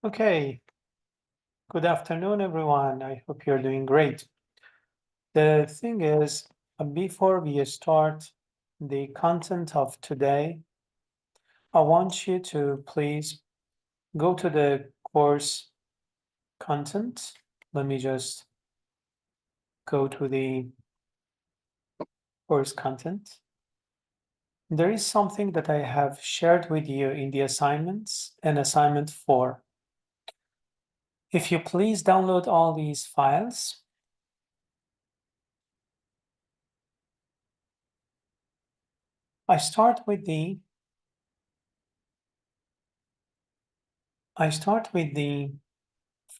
Okay, good afternoon, everyone. I hope you're doing great. The thing is, before we start the content of today, I want you to please go to the course content. Let me just go to the course content. There is something that I have shared with you in the assignments and assignment 4. If you please download all these files, I start with the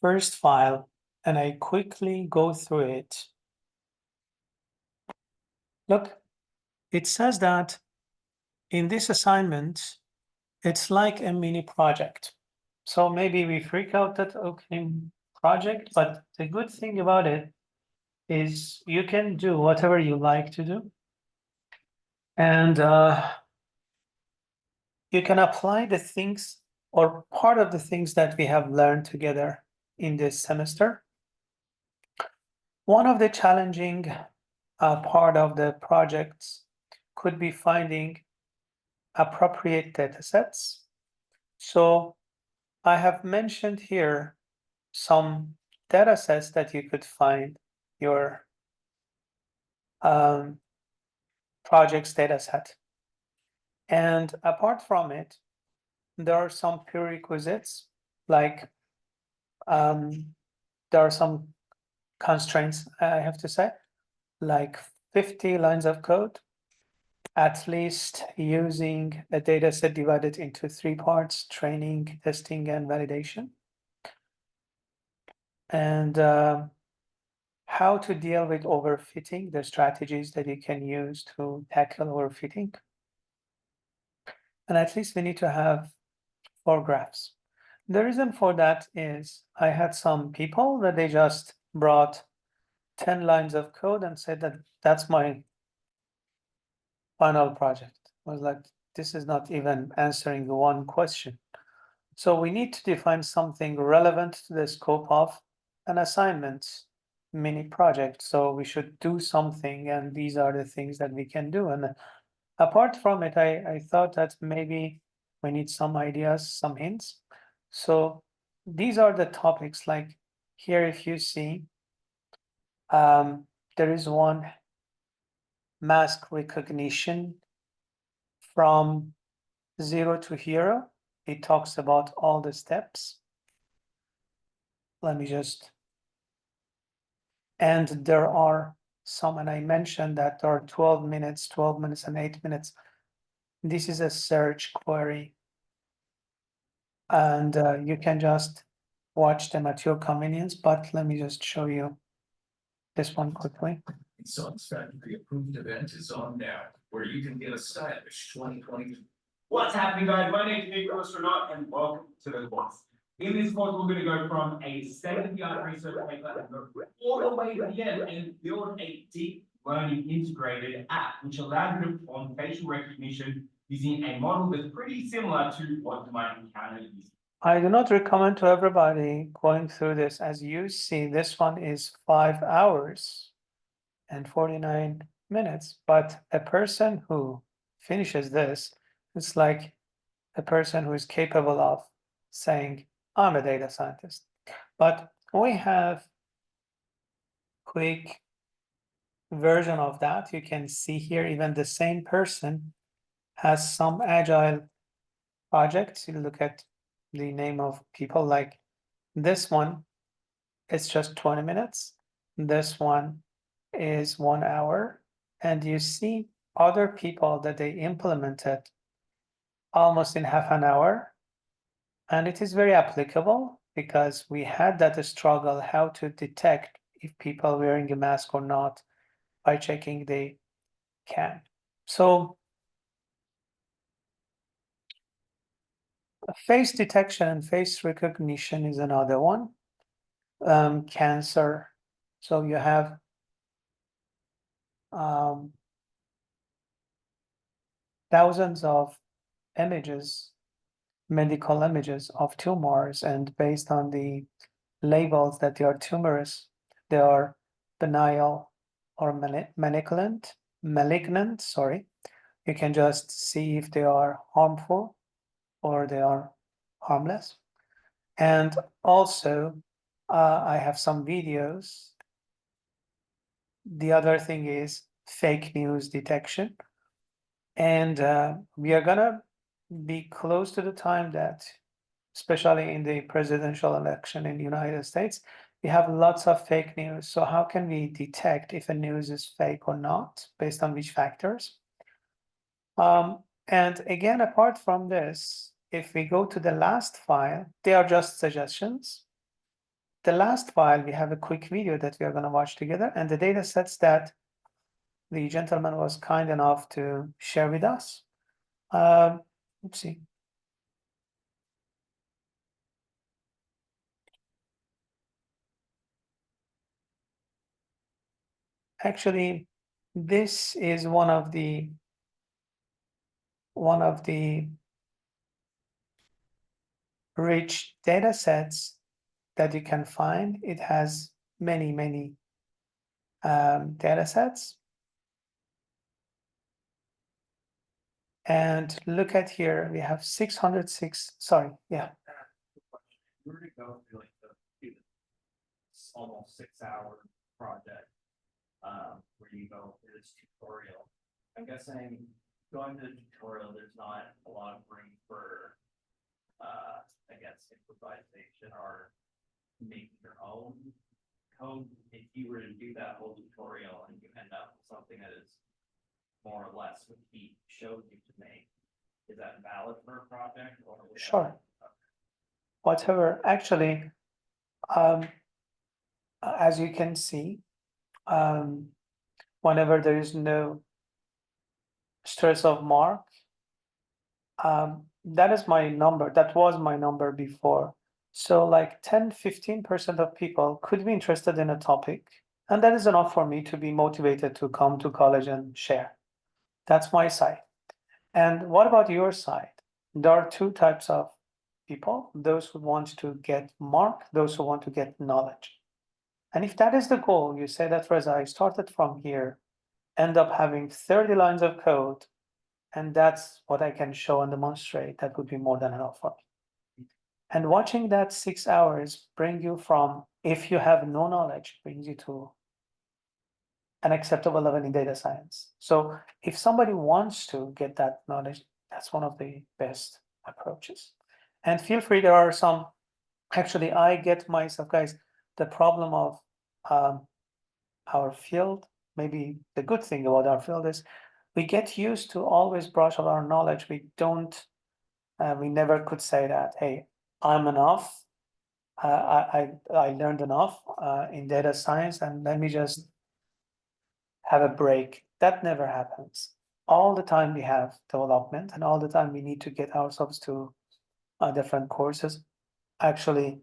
first file and I quickly go through it. Look, it says that in this assignment, it's like a mini project. So maybe we freak out that, okay, project, but the good thing about it is you can do whatever you like to do. And you can apply the things or part of the things that we have learned together in this semester. One of the challenging part of the projects could be finding appropriate data sets. So I have mentioned here some data sets that you could find your project's data set. And apart from it, there are some prerequisites, like there are some constraints, I have to say, like 50 lines of code, at least using a data set divided into 3 parts: training, testing, and validation. And how to deal with overfitting, the strategies that you can use to tackle overfitting. And at least we need to have 4 graphs. The reason for that is I had some people that they just brought 10 lines of code and said that that's my final project. I was like, this is not even answering the one question. So we need to define something relevant to the scope of an assignment mini project. So we should do something, and these are the things that we can do. And apart from it, I thought that maybe we need some ideas, some hints. So these are the topics. Like here, if you see, there is one mask recognition from 0 to hero. It talks about all the steps. Let me just, and there are some, and I mentioned that there are 12 minutes and 8 minutes. This is a search query. And you can just watch them at your convenience, but let me just show you this one quickly. The approved event is on now, where you can get a stylish 2020. What's happening, guys? My name is Nicholas Renat, and welcome to the course. In this course, we're going to go from a state-of-the-art research paper all the way to the end and build a deep learning integrated app, which allows you to perform facial recognition using a model that's pretty similar to what you might encounter using. I do not recommend to everybody going through this. As you see, this one is 5 hours and 49 minutes, but a person who finishes this, it's like a person who is capable of saying, I'm a data scientist. But we have quick version of that. You can see here, even the same person has some agile projects. You look at the name of people, like this one, it's just 20 minutes. This one is 1 hour. And you see other people that they implemented almost in half an hour. And it is very applicable because we had that struggle how to detect if people are wearing a mask or not by checking the cam. So face detection and face recognition is another one. Cancer. So you have thousands of images medical images of tumors, and based on the labels that they are tumorous, they are benign or malignant, sorry. You can just see if they are harmful or they are harmless. And also, I have some videos. The other thing is fake news detection. And we are gonna be close to the time that, especially in the presidential election in the United States, we have lots of fake news. So how can we detect if a news is fake or not, based on which factors? And again, apart from this, if we go to the last file, they are just suggestions. The last file, we have a quick video that we are going to watch together, and the data sets that the gentleman was kind enough to share with us. Let's see. Actually, this is one of the rich data sets that you can find. It has many data sets. And look at here, we have 606, sorry, yeah. We're gonna go through like it's almost 6 hour project. Where you go through this tutorial. I'm guessing going to the tutorial, there's not a lot of room for, I guess, improvisation or making your own code. If you were to do that whole tutorial and you end up with something that is more or less what he showed you to make, is that valid for a project or? Sure. Whatever, actually, as you can see, whenever there is no stress of mark, that is my number. That was my number before. So like 10–15% of people could be interested in a topic, and that is enough for me to be motivated to come to college and share. That's my side. And what about your side? There are two types of people: those who want to get mark, those who want to get knowledge. And if that is the goal, you say that, Reza, I started from here, end up having 30 lines of code, and that's what I can show and demonstrate, that would be more than enough for me. And watching that 6 hours bring you from, if you have no knowledge, brings you to an acceptable level in data science. So if somebody wants to get that knowledge, that's one of the best approaches. And feel free, there are some, actually, I get myself, guys, the problem of our field, maybe the good thing about our field is we get used to always brush on our knowledge. We don't, we never could say that, hey, I'm enough. I learned enough in data science, and let me just have a break. That never happens. All the time we have development, and all the time we need to get ourselves to different courses. Actually,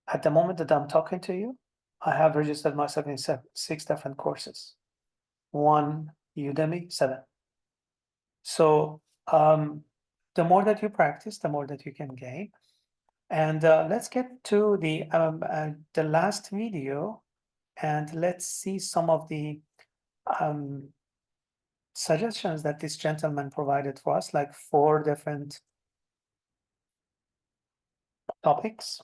at the moment that I'm talking to you, I have registered myself in 6 different courses. 1 Udemy, 7. So the more that you practice, the more that you can gain. And let's get to the last video, and let's see some of the suggestions that this gentleman provided for us, like 4 different topics.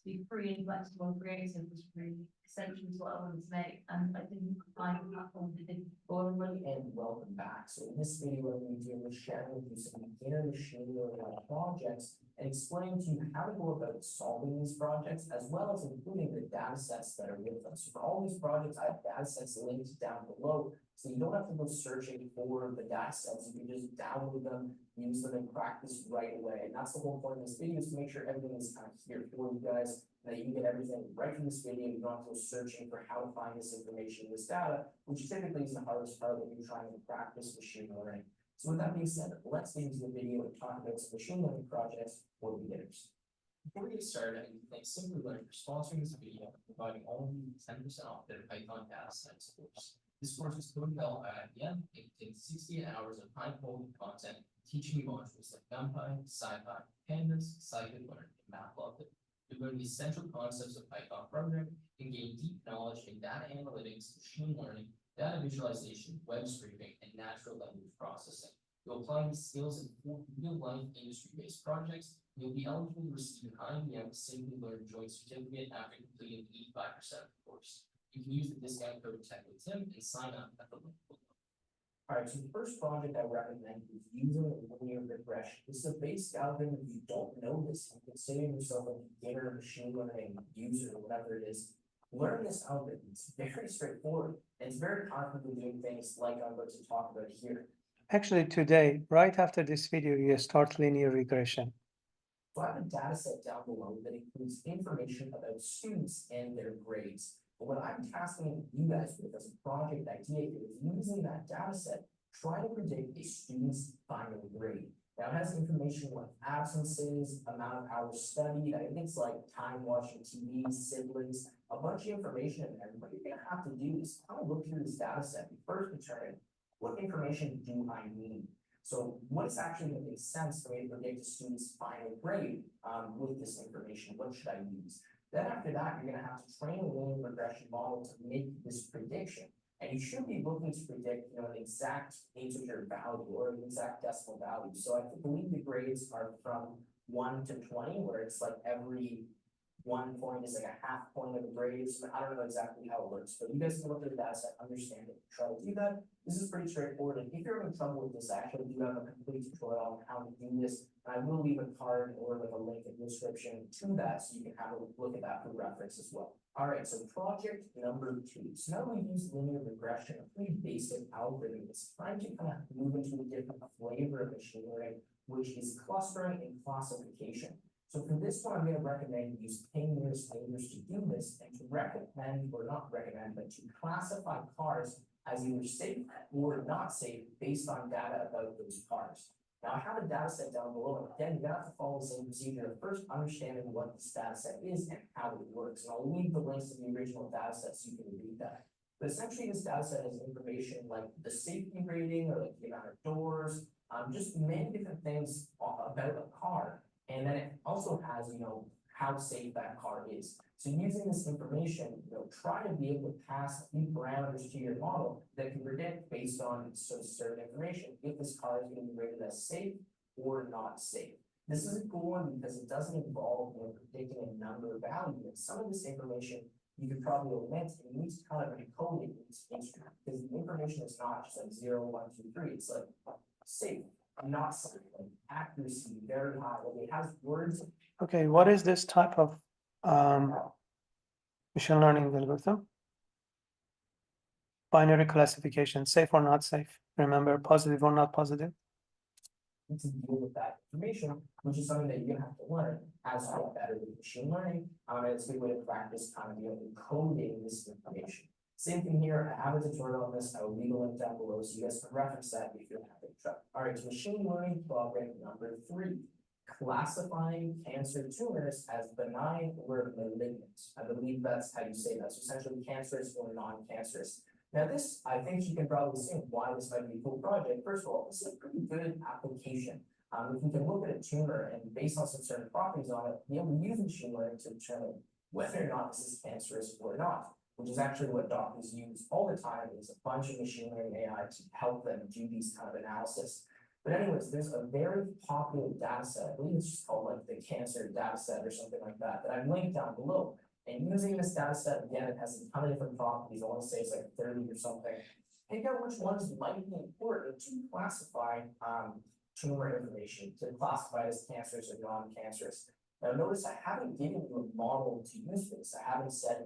Be free and flexible and creative was really essential to what I wanted to make, and I didn't find a platform that did for me. And welcome back. So in this video, what I'm doing is sharing with you some beginner machine learning projects and explaining to you how to go about solving these projects, as well as including the data sets that are with them. So for all these projects, I have data sets linked down below, so you don't have to go searching for the data sets. You can just download them, use them, and practice right away. And that's the whole point of this video, is to make sure everything is kind of here for you guys, that you can get everything right from this video. You don't have to go searching for how to find this information, this data, which typically is the hardest part when you're trying to practice machine learning. So with that being said, let's get into the video and talk about some machine learning projects for beginners. Before we get started, I'd like to thank Simply Learn for sponsoring this video and providing all of you 10% off their Python data science course. This course is co-developed by IBM. It contains 60 hours of high-quality content, teaching you modules like NumPy, SciPy, Pandas, Scikit-learn, and Matplotlib. You learn the essential concepts of Python programming and gain deep knowledge in data analytics, machine learning, data visualization, web scraping, and natural language processing. You'll apply these skills in real-life industry-based projects. You'll be eligible to receive an IBM Simply Learn Joint Certificate after completing 85% of the course. You can use the discount code TechWithTim and sign up at the link below. Alright, so the first project I recommend is using linear regression. This is a basic algorithm. If you don't know this, and consider yourself a beginner machine learning user or whatever it is, learn this algorithm. It's very straightforward, and it's very powerful for doing things like I'm going to talk about here. Actually, today, right after this video, you start linear regression. So I have a data set down below that includes information about students and their grades. But what I'm tasking you guys with as a project idea is using that data set, try to predict a student's final grade. Now it has information like absences, amount of hours studied, I think it's like time watching TV, siblings, a bunch of information in there. What you're gonna have to do is kind of look through this data set and first determine what information do I need. So what is actually going to make sense for me to predict a student's final grade with this information? What should I use? Then after that, you're going to have to train a linear regression model to make this prediction. And you should be looking to predict, an exact integer value or an exact decimal value. So I believe the grades are from 1 to 20, where it's like every 1 point is like a half point of a grade. So I don't know exactly how it works, but you guys can look at the data set, understand it, try to do that. This is pretty straightforward. And if you're having trouble with this, I actually do have a complete tutorial on how to do this. And I will leave a card or like a link in the description to that, so you can have a look at that for reference as well. All right, so project number 2. So now we use linear regression, a pretty basic algorithm. It's time to kind of move into a different flavor of machine learning, which is clustering and classification. So for this one, I'm going to recommend you use k-nearest neighbors to do this, and to recommend, or not recommend, but to classify cars as either safe or not safe based on data about those cars. Now I have a data set down below, and again, you have to follow the same procedure of first understanding what this data set is and how it works. And I'll leave the links to the original data set so you can read that. But essentially, this data set has information like the safety rating or like the amount of doors, just many different things about a car. And then it also has, how safe that car is. So using this information, try to be able to pass a few parameters to your model that can predict based on certain information if this car is going to be rated as safe or not safe. This is a cool one because it doesn't involve predicting a number value. And some of this information you could probably omit, and you need to kind of encode it in this instrument because the information is not just like 0, 1, 2, 3. It's like safe. Not safe, like accuracy very high, like it has words. Okay, what is this type of machine learning algorithm? Binary classification, safe or not safe. Remember, positive or not positive. To deal with that information, which is something that you're gonna have to learn as you get better with machine learning. And it's a good way to practice kind of encoding this information. Same thing here, I have a tutorial on this, I will leave a link down below so you guys can reference that if you're having trouble. All right, so machine learning project number 3, classifying cancer tumors as benign or malignant. I believe that's how you say that, so essentially cancerous or non-cancerous. Now this, I think you can probably see why this might be a cool project. First of all, this is a pretty good application. If you can look at a tumor and based on some certain properties on it, be able to use machine learning to determine whether or not this is cancerous or not, which is actually what doctors use all the time. Is a bunch of machine learning AI to help them do these kind of analysis. But anyways, there's a very popular data set, I believe it's just called like the cancer data set or something like that, that I've linked down below. And using this data set, again, it has a ton of different properties. I want to say it's like 30 or something. Figure out which ones might be important to classify tumor information, to classify as cancerous or non-cancerous. Now notice I haven't given you a model to use this. I haven't said,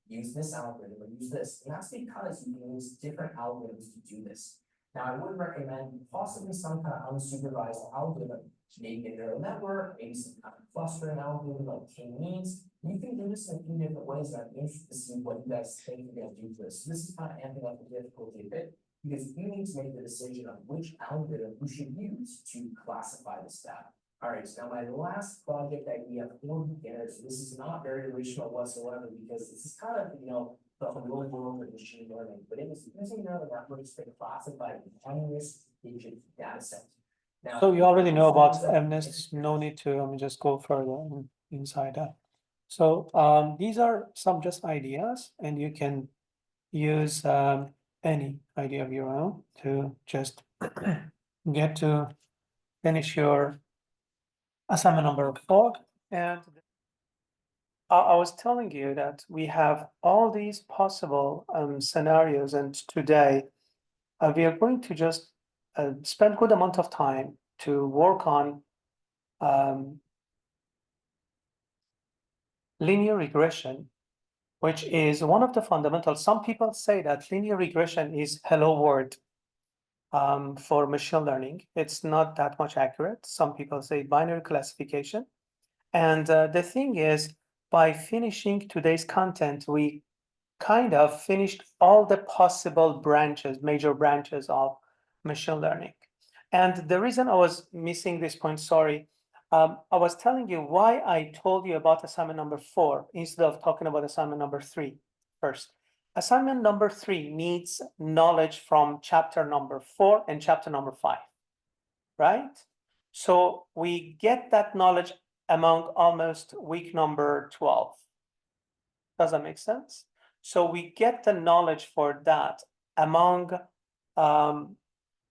use this algorithm or use this. And that's because you can use different algorithms to do this. Now, I would recommend possibly some kind of unsupervised algorithm, maybe a neural network, maybe some kind of clustering algorithm like k-means. You can do this in a few different ways, and I'm interested to see what you guys think you're going to do for this. So this is kind of amping up the difficulty a bit, because you need to make the decision on which algorithm you should use to classify this data. All right, so now my last project idea for beginners, this is not very original whatsoever, because this is kind of, the real world of machine learning, but it was using neural networks to classify endless digit data set. Now, So you already know about MNIST, no need to just go further inside that. So these are some just ideas, and you can use any idea of your own to just get to finish your assignment number 4. And I was telling you that we have all these possible scenarios, and today we are going to just spend good amount of time to work on linear regression, which is one of the fundamentals. Some people say that linear regression is hello world for machine learning. It's not that much accurate. Some people say binary classification. And the thing is, by finishing today's content, we kind of finished all the possible branches, major branches of machine learning. And the reason I was missing this point, sorry, I was telling you why I told you about assignment number 4 instead of talking about assignment number 3 first. Assignment number 3 needs knowledge from chapter number 4 and chapter number 5, right? So we get that knowledge among almost week number 12. Does that make sense? So we get the knowledge for that among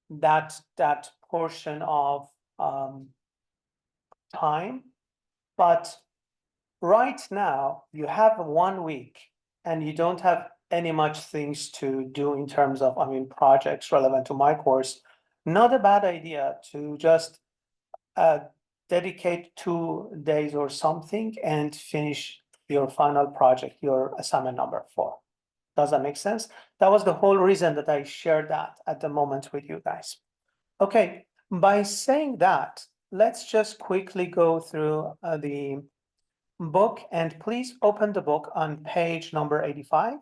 that portion of time. But right now you have 1 week and you don't have any much things to do in terms of, projects relevant to my course. Not a bad idea to just dedicate 2 days or something and finish your final project, your assignment number 4. Does that make sense? That was the whole reason that I shared that at the moment with you guys. Okay, by saying that, let's just quickly go through the book, and please open the book on page number 85.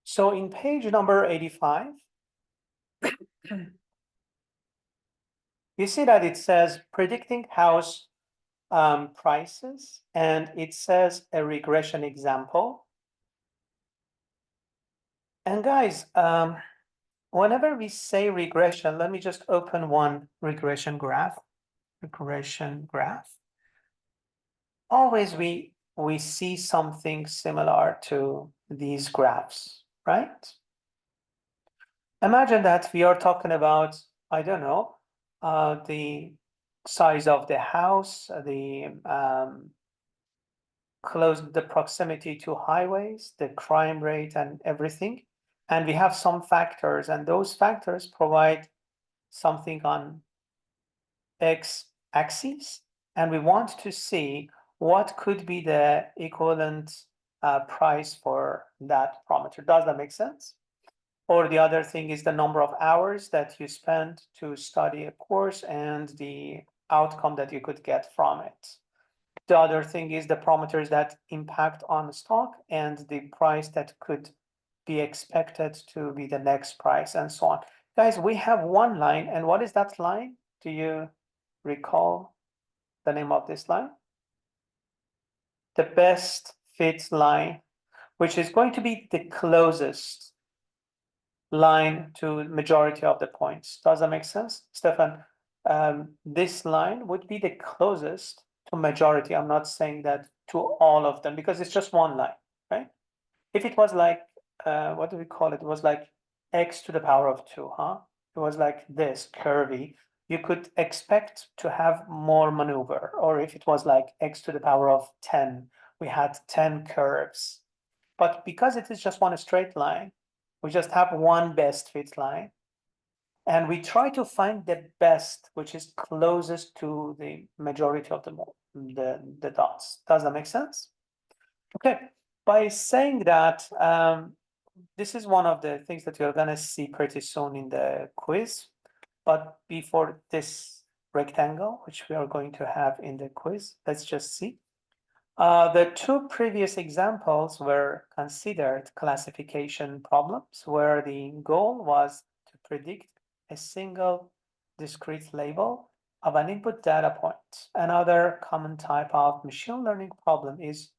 So in page number 85, you see that it says predicting house prices, and it says a regression example. And guys, whenever we say regression, let me just open one regression graph. Always we see something similar to these graphs, right? Imagine that we are talking about, I don't know, the size of the house, the proximity to highways, the crime rate and everything. And we have some factors, and those factors provide something on X axis. And we want to see what could be the equivalent price for that parameter. Does that make sense? Or the other thing is the number of hours that you spend to study a course and the outcome that you could get from it. The other thing is the parameters that impact on stock and the price that could be expected to be the next price and so on. Guys, we have one line, and what is that line? Do you recall the name of this line? The best fit line, which is going to be the closest line to majority of the points. Does that make sense, Stefan? This line would be the closest to majority. I'm not saying that to all of them because it's just one line, right? If it was like, what do we call it? It was like x to the power of 2, huh? It was like this, curvy. You could expect to have more maneuver. Or if it was like x to the power of 10, we had 10 curves. But because it is just one straight line, we just have one best fit line. And we try to find the best, which is closest to the majority of the dots. Does that make sense? Okay, by saying that, this is one of the things that you're gonna see pretty soon in the quiz. But before this rectangle, which we are going to have in the quiz, let's just see. The 2 previous examples were considered classification problems where the goal was to predict a single discrete label of an input data point. Another common type of machine learning problem is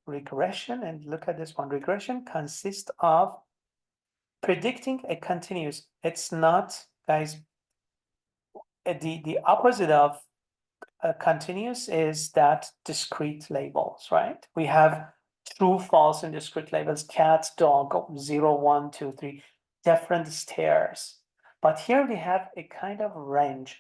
regression. And look at this one. Regression consists of predicting a continuous. It's not, guys, the opposite of continuous is that discrete labels, right? We have true, false, and discrete labels, cat, dog, 0, 1, 2, 3, different stairs. But here we have a kind of range.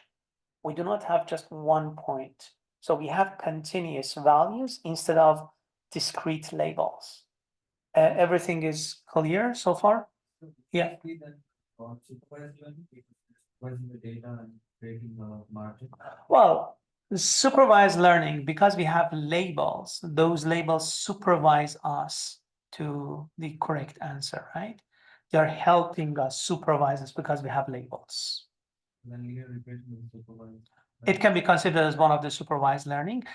We do not have just one point. So we have continuous values instead of discrete labels. Everything is clear so far? Yeah. The data and creating a margin. Well, supervised learning, because we have labels, those labels supervise us to the correct answer, right? They're helping us supervise us because we have labels. Linear regression is supervised. It can be considered as one of the supervised learning,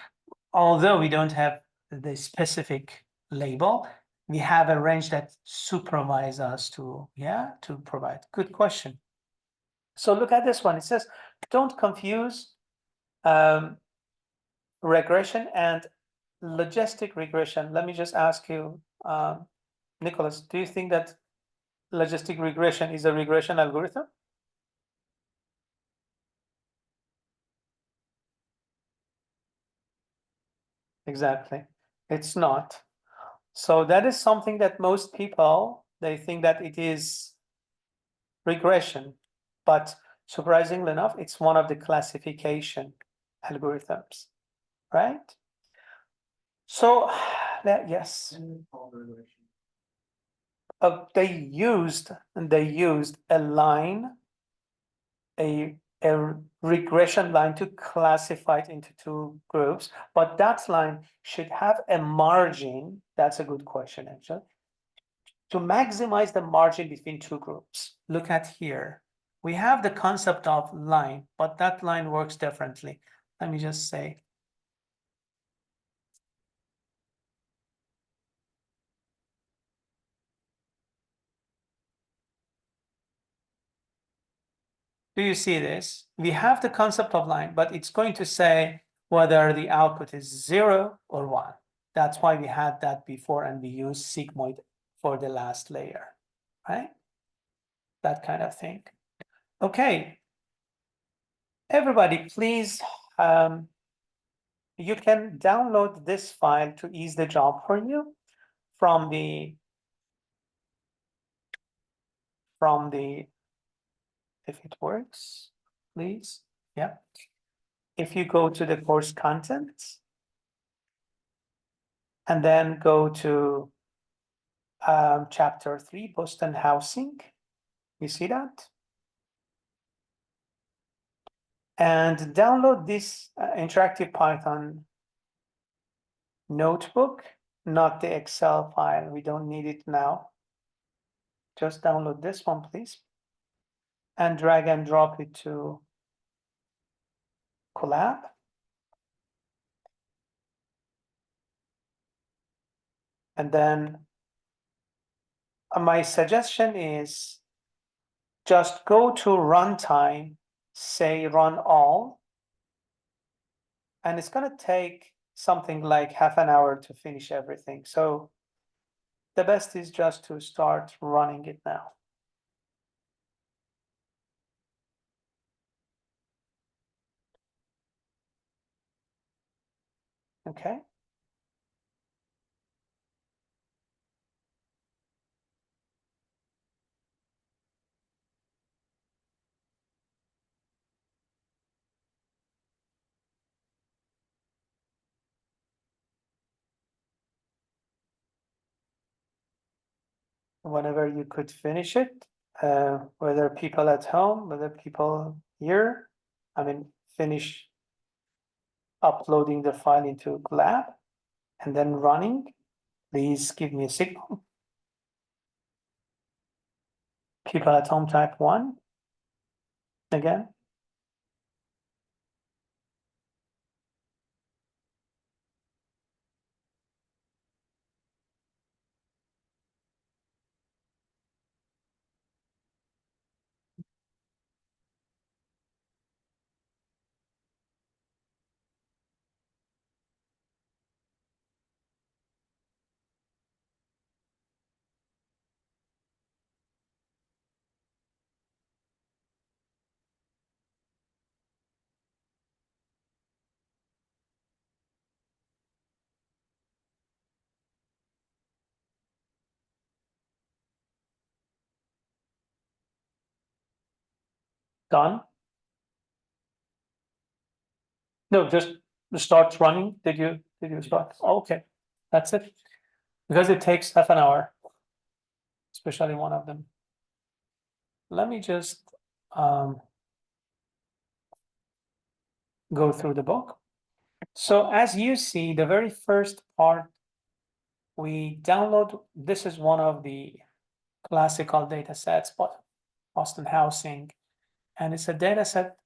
although we don't have the specific label. We have a range that supervise us to provide. Good question. So look at this one. It says, don't confuse regression and logistic regression. Let me just ask you, Nicholas, do you think that logistic regression is a regression algorithm? Exactly. It's not. So that is something that most people, they think that it is regression, but surprisingly enough, it's one of the classification algorithms, right? So yes, they used a line, a regression line to classify it into two groups, but that line should have a margin. That's a good question, actually. To maximize the margin between two groups. Look at here. We have the concept of line, but that line works differently. Let me just say. Do you see this? We have the concept of line, but it's going to say whether the output is 0 or 1. That's why we had that before, and we use sigmoid for the last layer, right? That kind of thing. Okay. Everybody, please, you can download this file to ease the job for you from the, if it works, please. Yeah. If you go to the course content and then go to chapter 3, Boston housing, you see that? And download this interactive Python notebook, not the Excel file. We don't need it now. Just download this one, please. And drag and drop it to Colab. And then my suggestion is just go to runtime, say run all, and it's going to take something like half an hour to finish everything. So the best is just to start running it now. Okay. Whenever you could finish it, whether people at home, whether people here, finish uploading the file into Lab and then running, please give me a signal. People at home type 1 again. done. No, just start running. Did you start? Okay, that's it. Because it takes half an hour, especially one of them. Let me just go through the book. So as you see, the very first part we download, this is one of the classical data sets, but Boston Housing, and it's a data set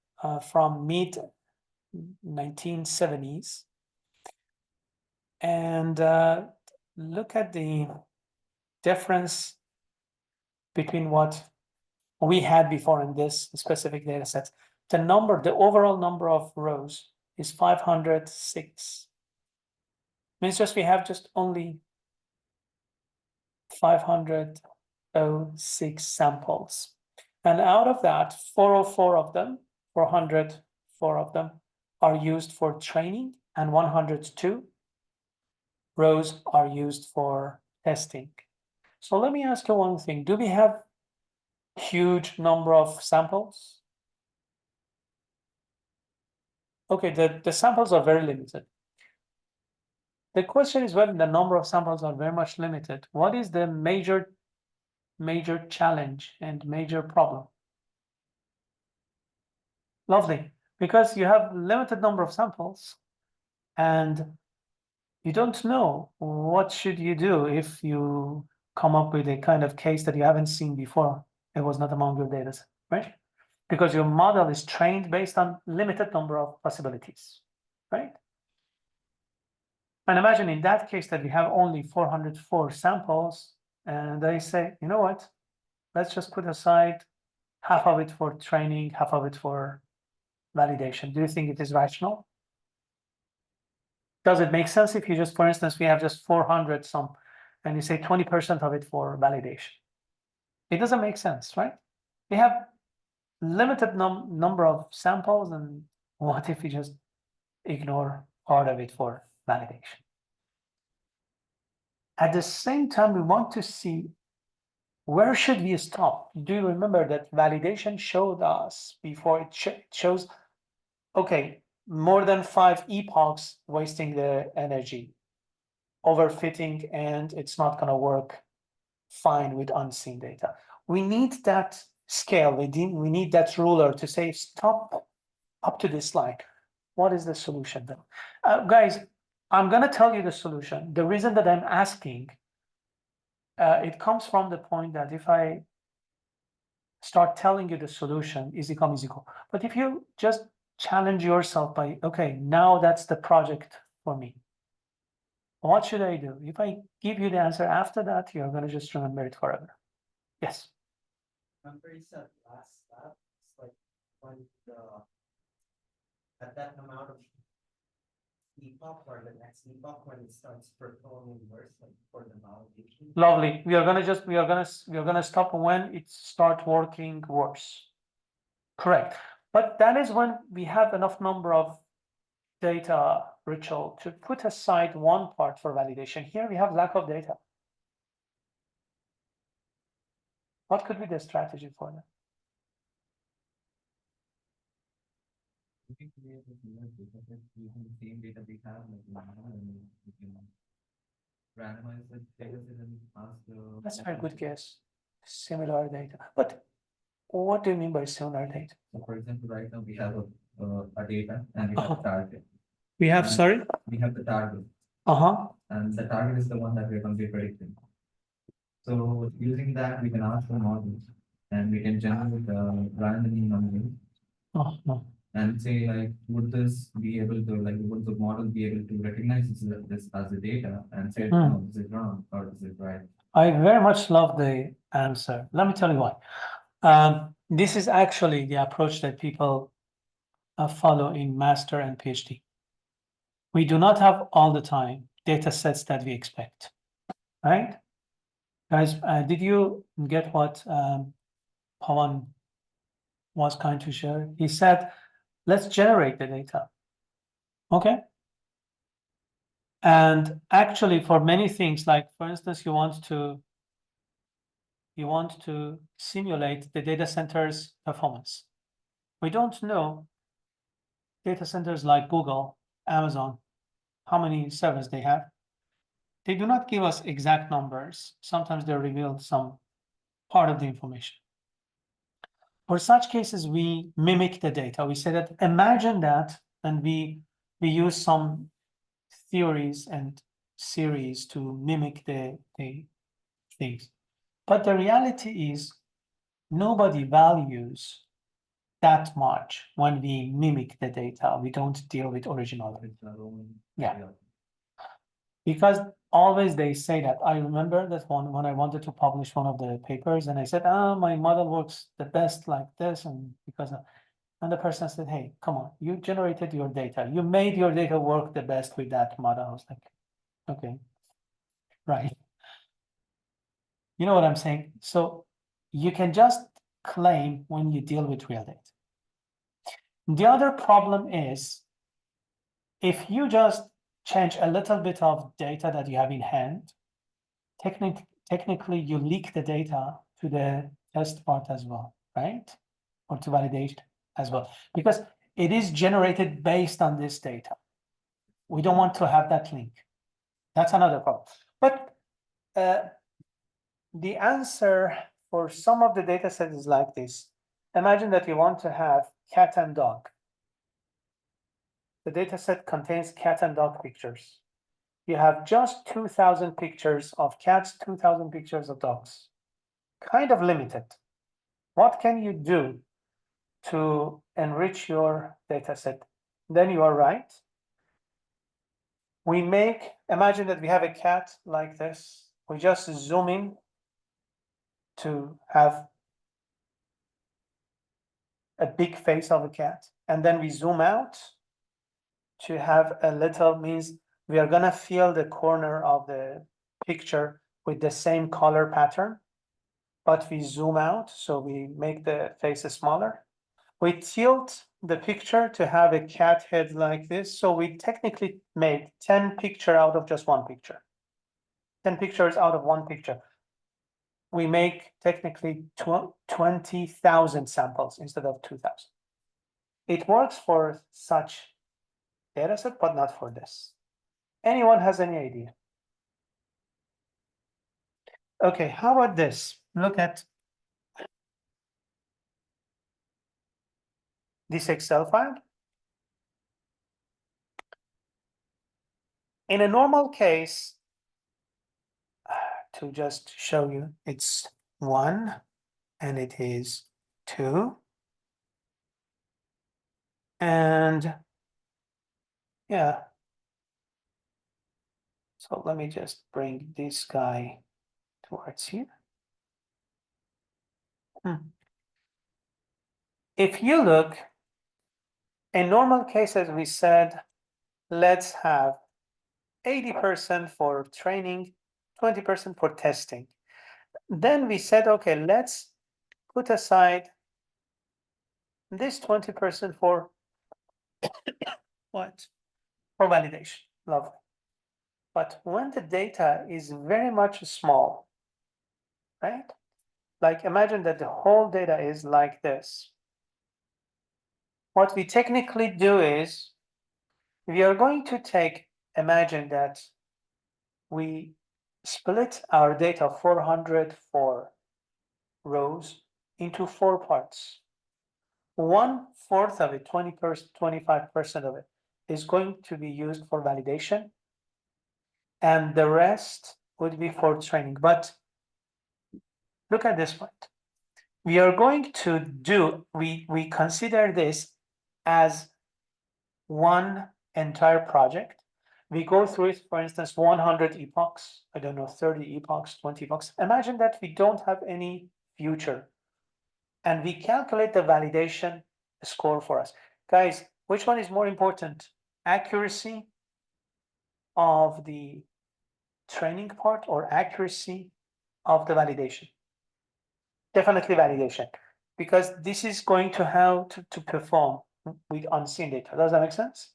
from mid 1970s. And look at the difference between what we had before in this specific data set. The overall number of rows is 506. Means just we have just only 506 samples. And out of that, 404 of them, 404 of them are used for training, and 102 rows are used for testing. So let me ask you one thing. Do we have huge number of samples? Okay, the samples are very limited. The question is when the number of samples are very much limited, what is the major challenge and major problem? Lovely, because you have limited number of samples and you don't know what should you do if you come up with a kind of case that you haven't seen before. It was not among your data, right? Because your model is trained based on limited number of possibilities, right? And imagine in that case that we have only 404 samples, and they say, you know what, let's just put aside half of it for training, half of it for validation. Do you think it is rational? Does it make sense if you just, for instance, we have just 400 some, and you say 20% of it for validation? It doesn't make sense, right? We have limited number of samples, and what if we just ignore part of it for validation? At the same time, we want to see where should we stop. Do you remember that validation showed us before it shows, okay, more than 5 epochs wasting the energy, overfitting, and it's not going to work fine with unseen data. We need that scale. We need that ruler to say stop up to this line. What is the solution then? Guys, I'm going to tell you the solution. The reason that I'm asking, it comes from the point that if I start telling you the solution, easy come, easy go. But if you just challenge yourself by, okay, now that's the project for me. What should I do? If I give you the answer after that, you're going to just remember it forever. Yes. I'm pretty sad last step. It's like when at that amount of epoch or the next epoch when it starts performing worse, like for the validation. Lovely. We are gonna stop when it starts working worse. Correct. But that is when we have enough number of data, Rachel, to put aside one part for validation. Here we have lack of data. What could be the strategy for that? I think we have using the same data we have, like now, and we can randomize the data set and ask the. That's a very good guess. Similar data. But what do you mean by similar data? So for example, right now we have a data and we have a target. We have, And sorry? We have the target. And the target is the one that we're going to be predicting. So using that, we can ask the models and we can generate randomly numbers and say like, would this be able to, like, would the model be able to recognize this as the data and say, no, is it wrong or is it right? I very much love the answer. Let me tell you why. This is actually the approach that people follow in master and PhD. We do not have all the time data sets that we expect, right? Guys, did you get what Pawan was kind to share? He said, let's generate the data. Okay. And actually for many things, like for instance, you want to simulate the data center's performance. We don't know data centers like Google, Amazon, how many servers they have. They do not give us exact numbers. Sometimes they reveal some part of the information. For such cases, we mimic the data. We say that imagine that, and we use some theories and series to mimic the things. But the reality is nobody values that much when we mimic the data. We don't deal with original. Yeah. Because always they say that. I remember that one when I wanted to publish one of the papers, and I said, my model works the best like this, and because and the person said, hey, come on, you generated your data, you made your data work the best with that model. I was like, okay, right. You know what I'm saying? So you can just claim when you deal with real data. The other problem is if you just change a little bit of data that you have in hand, technically you leak the data to the test part as well, right? Or to validation as well, because it is generated based on this data. We don't want to have that link. That's another problem. But the answer for some of the data sets is like this. Imagine that you want to have cat and dog. The data set contains cat and dog pictures. You have just 2,000 pictures of cats, 2,000 pictures of dogs. Kind of limited. What can you do to enrich your data set? Then you are right. We imagine that we have a cat like this. We just zoom in to have a big face of a cat. And then we zoom out to have a little, means we are gonna fill the corner of the picture with the same color pattern, but we zoom out, so we make the face smaller. We tilt the picture to have a cat head like this, so we technically made 10 pictures out of just one picture. 10 pictures out of one picture. We make technically 20,000 samples instead of 2,000. It works for such data set, but not for this. Anyone has any idea? Okay, how about this? Look at this Excel file. In a normal case, to just show you, it's 1 and it is 2. And yeah. So let me just bring this guy towards here. If you look, in normal cases, we said, let's have 80% for training, 20% for testing. Then we said, okay, let's put aside this 20% for what? For validation. Lovely. But when the data is very much small, right? Like imagine that the whole data is like this. What we technically do is we are going to imagine that we split our data 404 rows into 4 parts. 1/4 of it, 20%, 25% of it is going to be used for validation, and the rest would be for training. But look at this point. We are going to do, we consider this as one entire project. We go through it, for instance, 100 epochs, I don't know, 30 epochs, 20 epochs. Imagine that we don't have any future, and we calculate the validation score for us. Guys, which one is more important? Accuracy of the training part or accuracy of the validation? Definitely validation, because this is going to how to perform with unseen data. Does that make sense?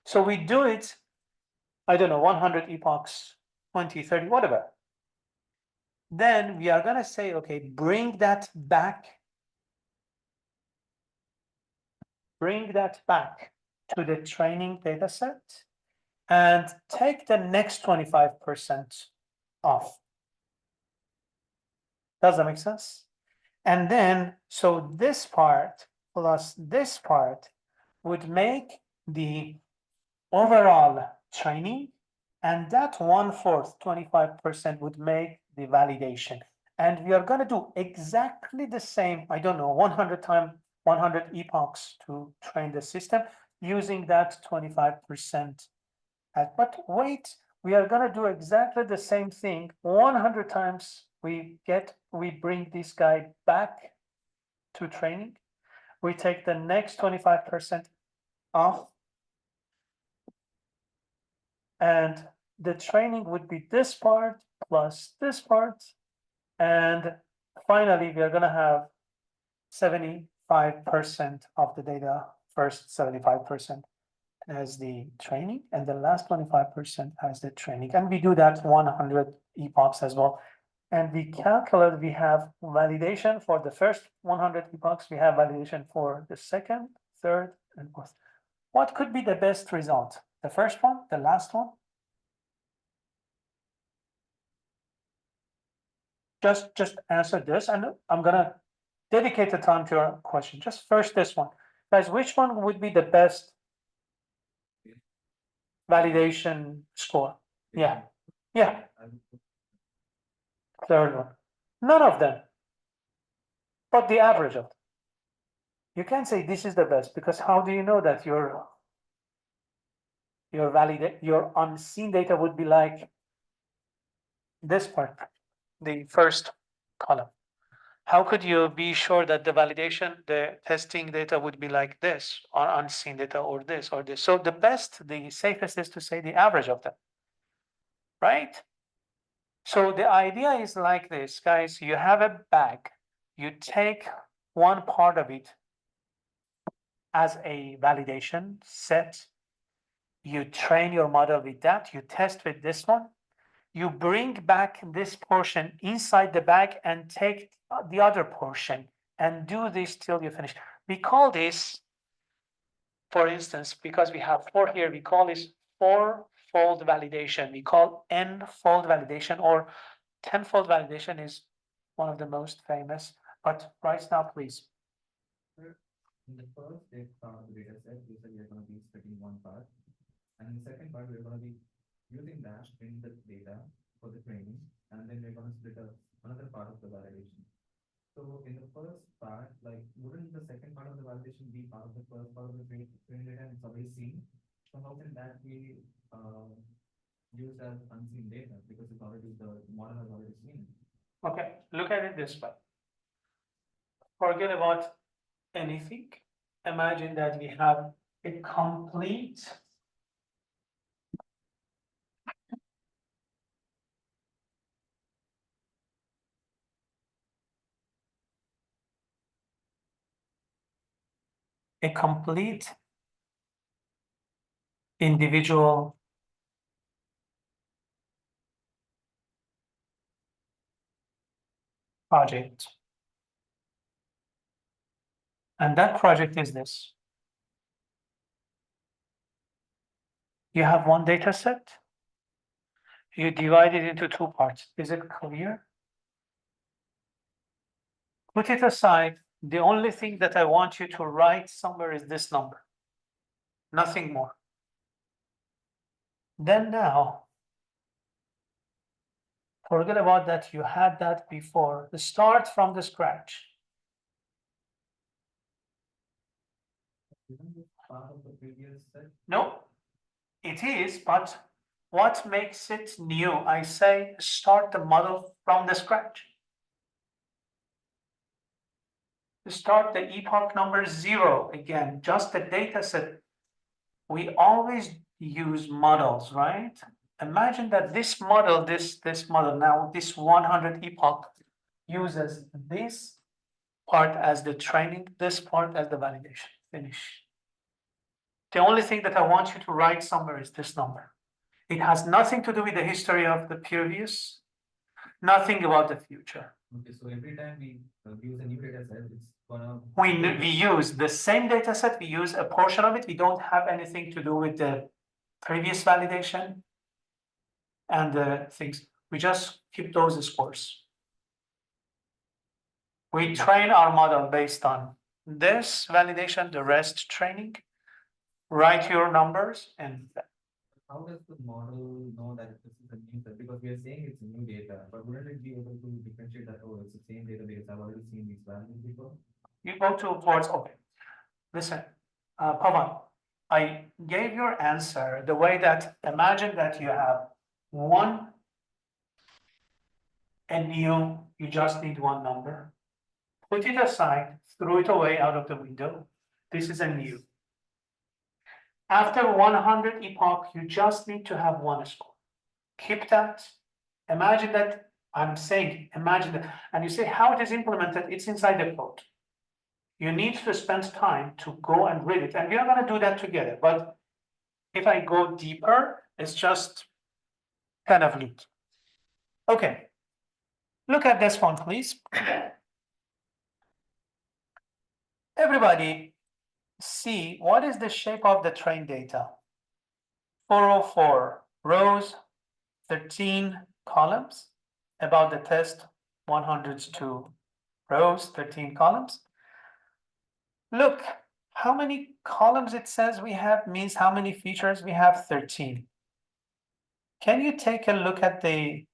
So we do it, I don't know, 100 epochs, 20, 30, whatever. Then we are gonna say, okay, bring that back bring that back to the training data set and take the next 25% off. Does that make sense? And then, so this part plus this part would make the overall training, and that 1/4, 25% would make the validation. And we are going to do exactly the same, I don't know, 100 times 100 epochs to train the system using that 25%. But wait, we are going to do exactly the same thing 100 times. We bring this guy back to training. We take the next 25% off. And the training would be this part plus this part. And finally, we are going to have 75% of the data, first 75% as the training, and the last 25% as the training. And we do that 100 epochs as well. And we calculate, we have validation for the first 100 epochs, we have validation for the second, third, and fourth. What could be the best result? The first one, the last one? Just answer this, and I'm gonna dedicate the time to your question. Just first this one. Guys, which one would be the best validation score? Yeah. Yeah, third one. None of them. But the average of them. You can't say this is the best, because how do you know that your unseen data would be like this part, the first column? How could you be sure that the validation, the testing data would be like this, or unseen data, or this, or this? So the best, the safest is to say the average of them, right? So the idea is like this, guys. You have a bag, you take one part of it as a validation set, you train your model with that, you test with this one, you bring back this portion inside the bag and take the other portion and do this till you finish. We call this, for instance, because we have 4 here, we call this 4-fold validation. We call n-fold validation, or 10-fold validation is one of the most famous. But right now, please. In the first part of the data set, we said we're going to be splitting one part. And in the second part, we're going to be using that in the data for the training. And then we're going to split up another part of the validation. So in the first part, like, wouldn't the second part of the validation be part of the first part of the training data and it's already seen? So how can that be used as unseen data, because it's already, the model has already seen it? Okay, look at it this way. Forget about anything. Imagine that we have a complete individual project. And that project is this. You have one data set. You divide it into 2 parts. Is it clear? Put it aside. The only thing that I want you to write somewhere is this number. Nothing more. Then now, forget about that. You had that before. Start from the scratch. Isn't this part of the previous set? No, it is, but what makes it new? I say start the model from the scratch. Start the epoch number 0 again, just the data set. We always use models, right? Imagine that this model, this model now, this 100 epoch uses this part as the training, this part as the validation. Finish. The only thing that I want you to write somewhere is this number. It has nothing to do with the history of the previous. Nothing about the future. Okay, so every time we use a new data set, it's gonna. We use the same data set, we use a portion of it, we don't have anything to do with the previous validation and the things, we just keep those scores. We train our model based on this validation, the rest training, write your numbers and How does the model know that this is a new set? Because we are saying it's new data, but wouldn't it be able to differentiate that, oh, it's the same database, I've already seen these values before? you go towards, okay. Listen, Pavan, I gave your answer the way that, imagine that you have one and you just need one number. Put it aside, throw it away out of the window. This is a new. After 100 epoch, you just need to have one score. Keep that. Imagine that, I'm saying, imagine that. And you say how it is implemented, it's inside the code. You need to spend time to go and read it. And we are going to do that together. But if I go deeper, it's just kind of neat. Okay. Look at this one, please. Everybody see what is the shape of the train data. 404 rows, 13 columns. About the test, 102 rows, 13 columns. Look, how many columns it says we have means how many features we have, 13. Can you take a look at the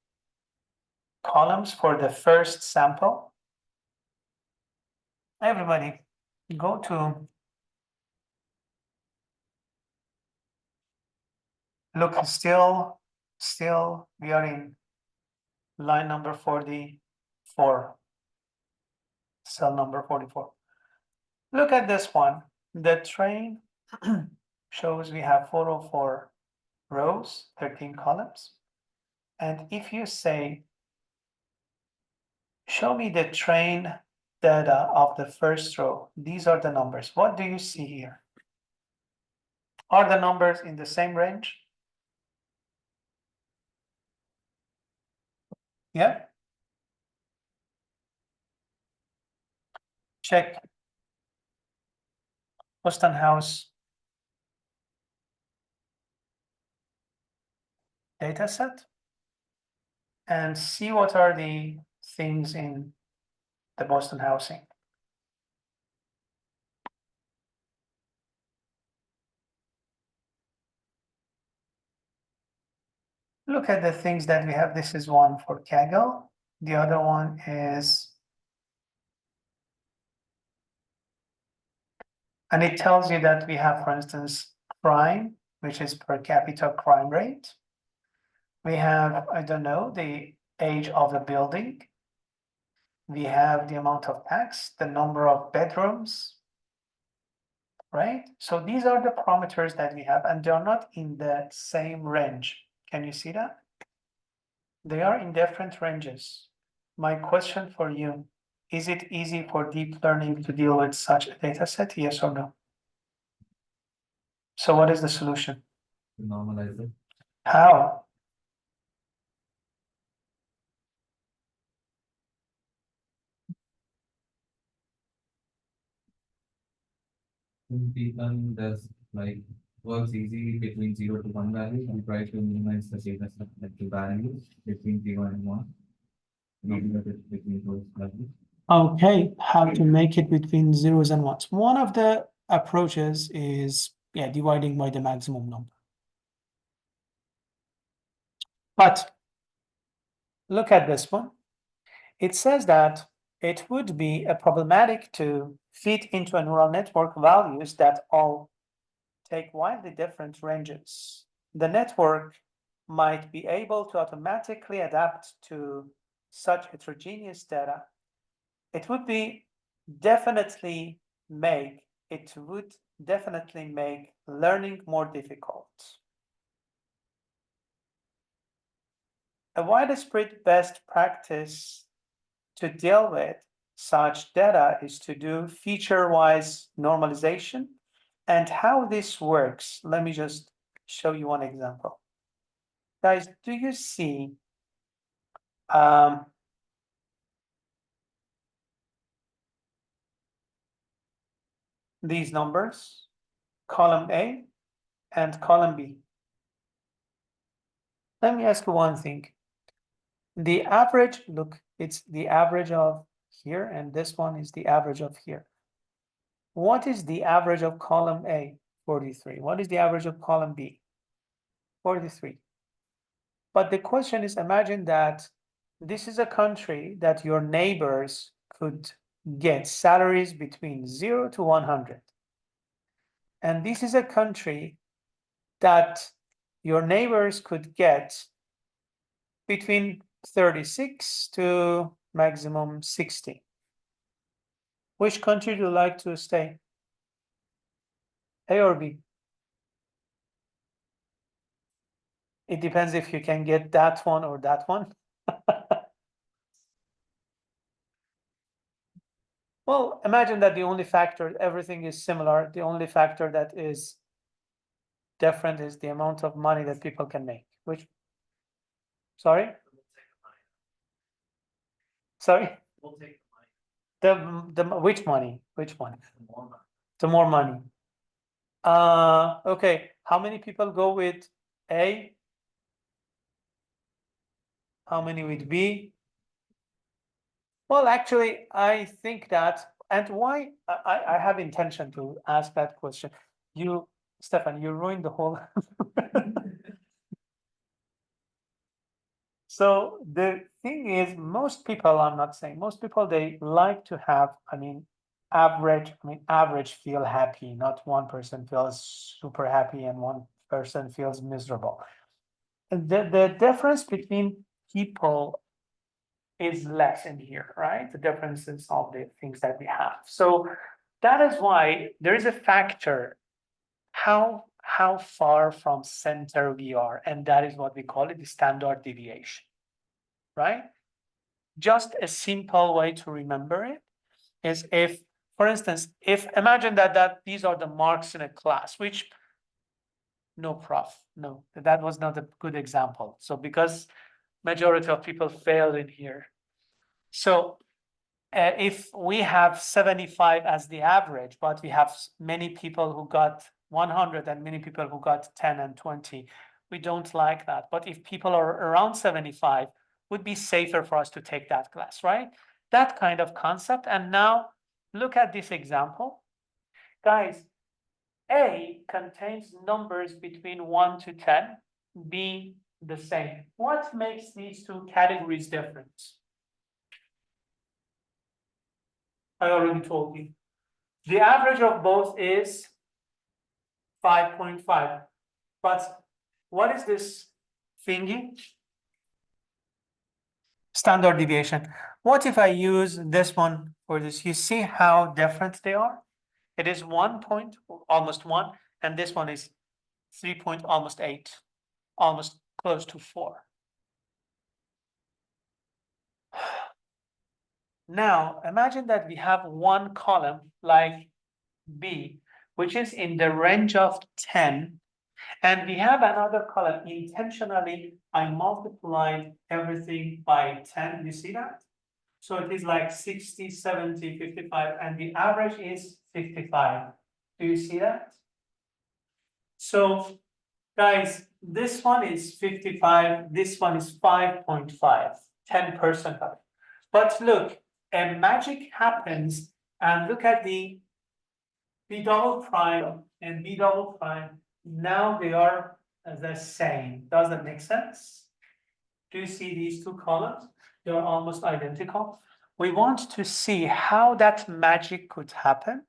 columns for the first sample? Everybody, go to, look, still, we are in line number 44, cell number 44. Look at this one. The train shows we have 404 rows, 13 columns. And if you say, show me the train data of the first row, these are the numbers. What do you see here? Are the numbers in the same range? Yeah. Check Boston House data set and see what are the things in the Boston housing. Look at the things that we have. This is one for Kaggle. The other one is, and it tells you that we have, for instance, crime, which is per capita crime rate. We have, I don't know, the age of the building. We have the amount of tax, the number of bedrooms, right? So these are the parameters that we have, and they are not in the same range. Can you see that? They are in different ranges. My question for you, is it easy for deep learning to deal with such a data set? Yes or no? So what is the solution? Normalize it. How? Python does like works easy between 0 to 1 value and try to minimize the data set like the values between 0 and 1. Normalize it between those values. Okay, how to make it between zeros and ones. One of the approaches is, yeah, dividing by the maximum number. But look at this one. It says that it would be a problematic to feed into a neural network values that all take wildly different ranges. The network might be able to automatically adapt to such heterogeneous data. It would definitely make learning more difficult. A widespread best practice to deal with such data is to do feature-wise normalization. And how this works, let me just show you one example. Guys, do you see These numbers, column A and column B. Let me ask you one thing. The average, look, it's the average of here, and this one is the average of here. What is the average of column A? 43. What is the average of column B? 43. But the question is, imagine that this is a country that your neighbors could get salaries between 0 to 100. And this is a country that your neighbors could get between 36 to maximum 60. Which country do you like to stay? A or B? It depends if you can get that one or that one. Well, imagine that the only factor, everything is similar. The only factor that is different is the amount of money that people can make. Which, sorry? Sorry? We'll take the The which money? Which one? money. The more money. Okay. How many people go with A? How many with B? Well, actually, I think that, and why I have intention to ask that question. You, Stefan, you ruined the whole. So the thing is, most people, I'm not saying most people, they like to have, average feel happy, not one person feels super happy and one person feels miserable. And the difference between people is less in here, right? The differences of the things that we have. So that is why there is a factor, how far from center we are, and that is what we call it the standard deviation, right? Just a simple way to remember it is if, for instance, if imagine that these are the marks in a class, which no prof, no, that was not a good example. So because majority of people failed in here. So if we have 75 as the average, but we have many people who got 100 and many people who got 10 and 20, we don't like that. But if people are around 75, would be safer for us to take that class, right? That kind of concept. And now look at this example. Guys, A contains numbers between 1 to 10, B the same. What makes these two categories different? I already told you. The average of both is 5.5. But what is this thingy? Standard deviation. What if I use this one for this? You see how different they are? It is 1 point, almost 1, and this one is 3 point, almost 8, almost close to 4. Now, imagine that we have one column like B, which is in the range of 10, and we have another column. Intentionally, I multiplied everything by 10. You see that? So it is like 60, 70, 55, and the average is 55. Do you see that? So, guys, this one is 55, this one is 5.5, 10%. But look, a magic happens, and look at the B double prime and B double prime. Now they are the same. Does that make sense? Do you see these two columns? They're almost identical. We want to see how that magic could happen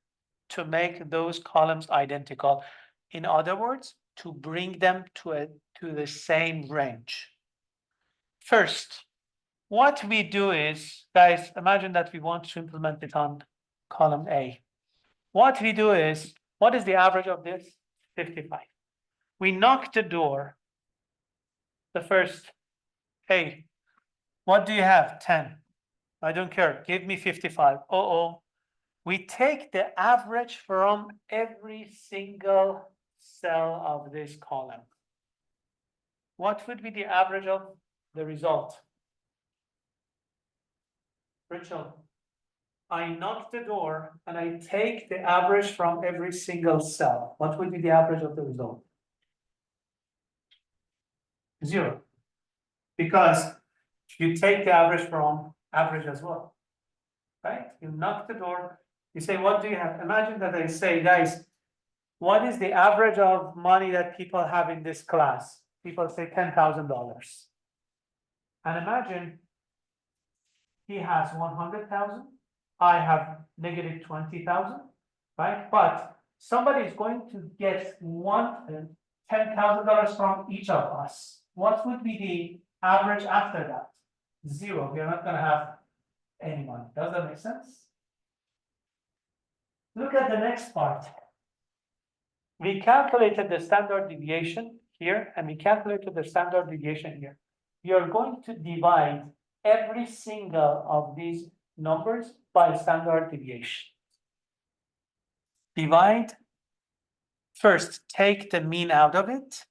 to make those columns identical. In other words, to bring them to the same range. First, what we do is, guys, imagine that we want to implement it on column A. What we do is, what is the average of this? 55. We knock the door. The first, hey, what do you have? 10. I don't care. Give me 55. Uh-oh. We take the average from every single cell of this column. What would be the average of the result? Rachel, I knock the door and I take the average from every single cell. What would be the average of the result? 0. Because you take the average from average as well. Right? You knock the door, you say, what do you have? Imagine that I say, guys, what is the average of money that people have in this class? People say $10,000. And imagine he has 100,000, I have negative 20,000, right? But somebody is going to get $10,000 from each of us. What would be the average after that? 0. We are not going to have any money. Does that make sense? Look at the next part. We calculated the standard deviation here, and we calculated the standard deviation here. We are going to divide every single of these numbers by standard deviation. Divide. First, take the mean out of it.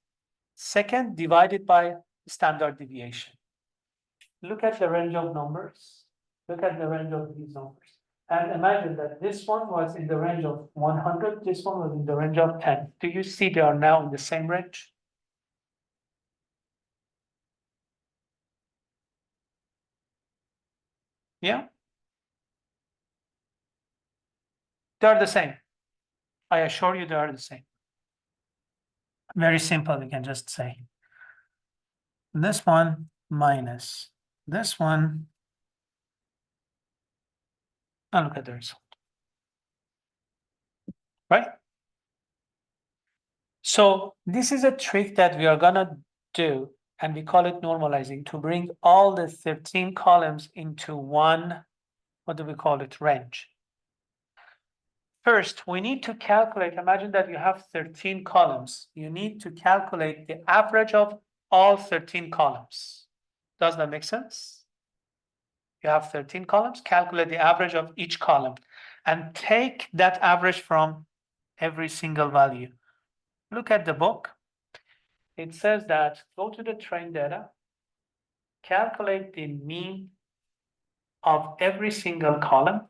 Second, divide it by standard deviation. Look at the range of numbers. Look at the range of these numbers. And imagine that this one was in the range of 100, this one was in the range of 10. Do you see they are now in the same range? Yeah? They're the same. I assure you they are the same. Very simple, we can just say. This one minus this one. And look at the result. Right? So this is a trick that we are gonna do, and we call it normalizing, to bring all the 13 columns into one, what do we call it, range. First, we need to calculate, imagine that you have 13 columns. You need to calculate the average of all 13 columns. Does that make sense? You have 13 columns, calculate the average of each column and take that average from every single value. Look at the book. It says that go to the train data, calculate the mean of every single column.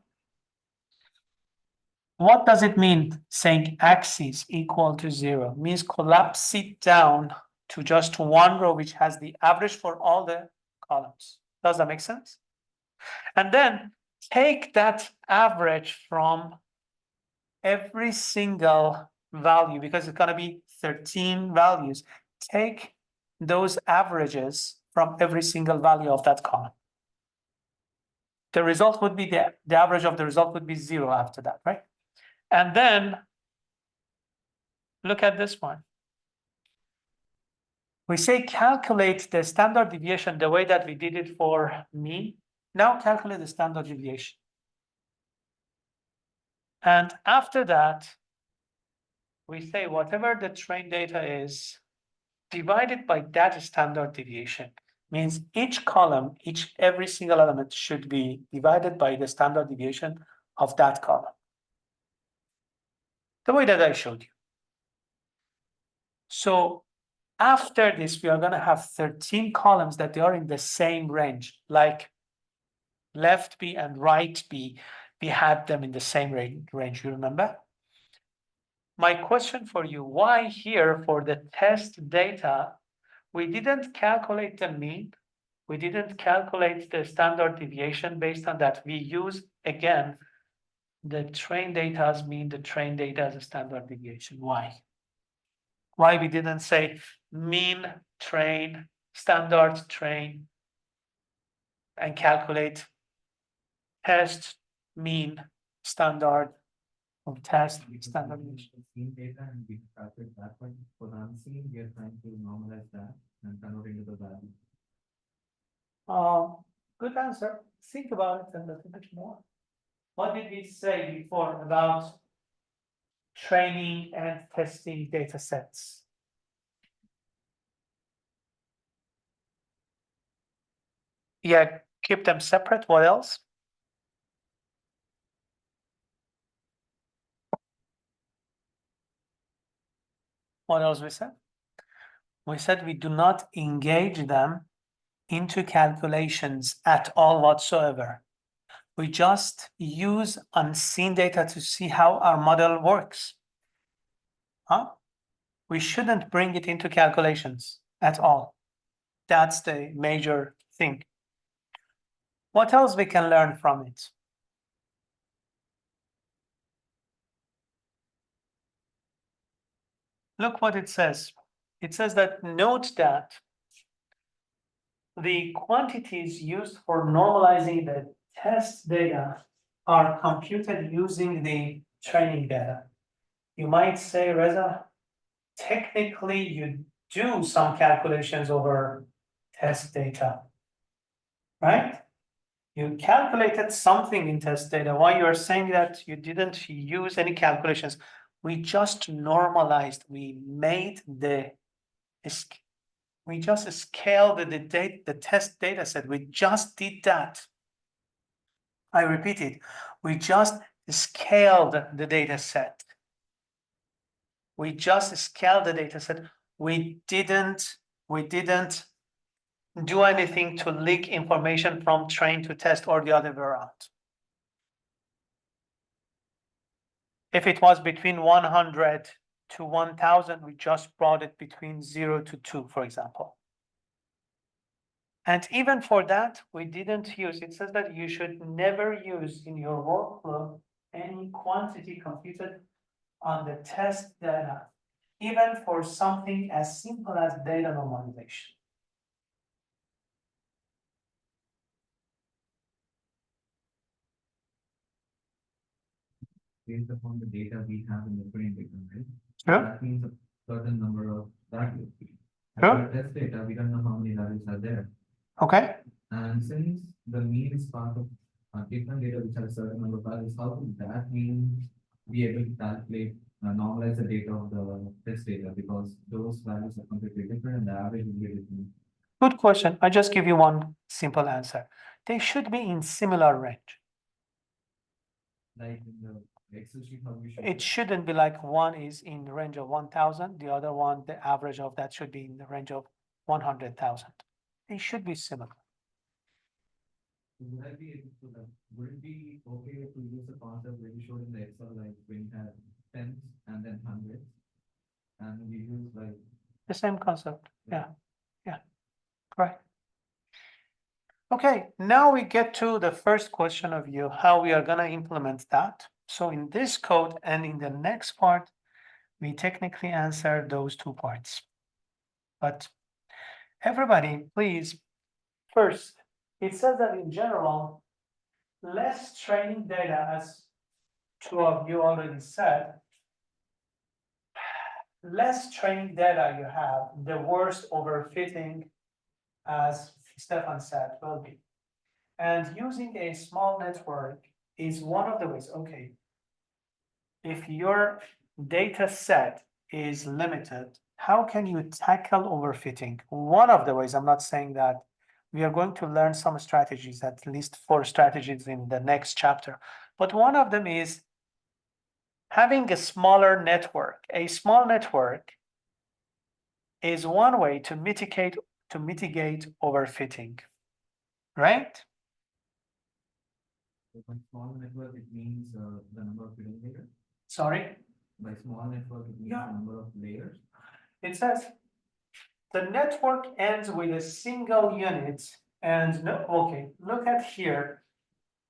What does it mean saying axis equal to 0? Means collapse it down to just one row which has the average for all the columns. Does that make sense? And then take that average from every single value, because it's going to be 13 values. Take those averages from every single value of that column. The result would be the average of the result would be 0 after that, right? And then look at this one. We say calculate the standard deviation the way that we did it for mean. Now calculate the standard deviation. And after that, we say whatever the train data is, divided by that standard deviation. Means each column, every single element should be divided by the standard deviation of that column. The way that I showed you. So after this, we are going to have 13 columns that they are in the same range, like left B and right B. We had them in the same range, you remember? My question for you, why here for the test data, we didn't calculate the mean, we didn't calculate the standard deviation based on that. We use, again, the train data as mean, the train data as a standard deviation. Why? Why we didn't say mean train, standard train, and calculate test, mean, standard, or test, standard deviation? Mean data and we calculate that one. For the unseen, we are trying to normalize that and convert into the value. Good answer. Think about it a little bit more. What did we say before about training and testing data sets? Yeah, keep them separate. What else? What else we said? We said we do not engage them into calculations at all whatsoever. We just use unseen data to see how our model works. Huh? We shouldn't bring it into calculations at all. That's the major thing. What else we can learn from it? Look what it says. It says that note that the quantities used for normalizing the test data are computed using the training data. You might say, Reza, technically you do some calculations over test data, right? You calculated something in test data. Why you are saying that you didn't use any calculations? We just normalized, we made we just scaled the test data set. We just did that. I repeat it. We just scaled the data set. We just scaled the data set. We didn't do anything to leak information from train to test or the other way around. If it was between 100 to 1000, we just brought it between 0 to 2, for example. And even for that, we didn't use, it says that you should never use in your workflow any quantity computed on the test data, even for something as simple as data normalization. Based upon the data we have in the training data, right? Sure. That means a certain number of values. Sure. For test data, we don't know how many values are there. Okay. And since the mean is part of different data which has a certain number of values, how would that mean be able to calculate, normalize the data of the test data? Because those values are completely different and the average will be different. Good question. I just give you one simple answer. They should be in similar range. Like in the Excel sheet, how we show It shouldn't be like one is in the range of 1000, the other one, the average of that should be in the range of 100,000. They should be similar. Would I be able to, would it be okay to use the concept when you showed in the Excel, like when you have tens and then hundreds? And we use like. The same concept. Yeah. Yeah. Correct. Okay, now we get to the first question of you, how we are going to implement that. So in this code and in the next part, we technically answer those two parts. But everybody, please, first, it says that in general, less training data, as two of you already said, less training data you have, the worse overfitting, as Stefan said, will be. And using a small network is one of the ways. Okay, if your data set is limited, how can you tackle overfitting? One of the ways, I'm not saying that we are going to learn some strategies, at least 4 strategies in the next chapter. But one of them is having a smaller network. A small network is one way to mitigate overfitting, right? So by small network, it means the number of hidden layers. Sorry? By small network, it means Yeah. the number of layers. It says the network ends with a single unit. And no, okay, look at here.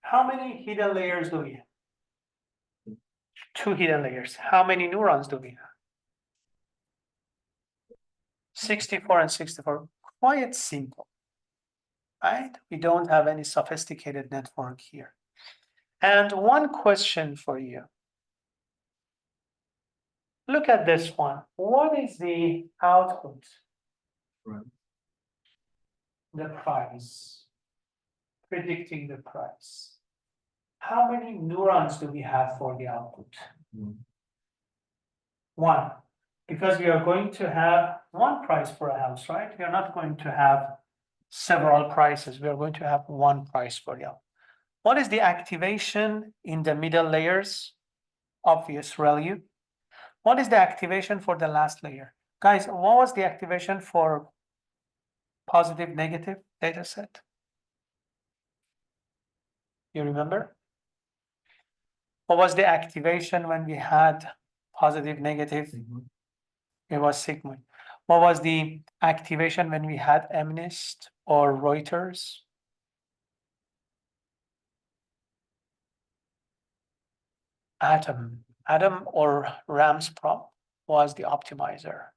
How many hidden layers do we have? 2 hidden layers. How many neurons do we have? 64 and 64. Quite simple, right? We don't have any sophisticated network here. And one question for you. Look at this one. What is the output? Right. The price. Predicting the price. How many neurons do we have for the output? 1. Because we are going to have one price for a house, right? We are not going to have several prices. We are going to have one price for the output. What is the activation in the middle layers? Obvious value. What is the activation for the last layer? Guys, what was the activation for positive, negative data set? You remember? What was the activation when we had positive, negative? It was sigmoid. What was the activation when we had MNIST or Reuters? Atom. Atom or Rams prop was the optimizer.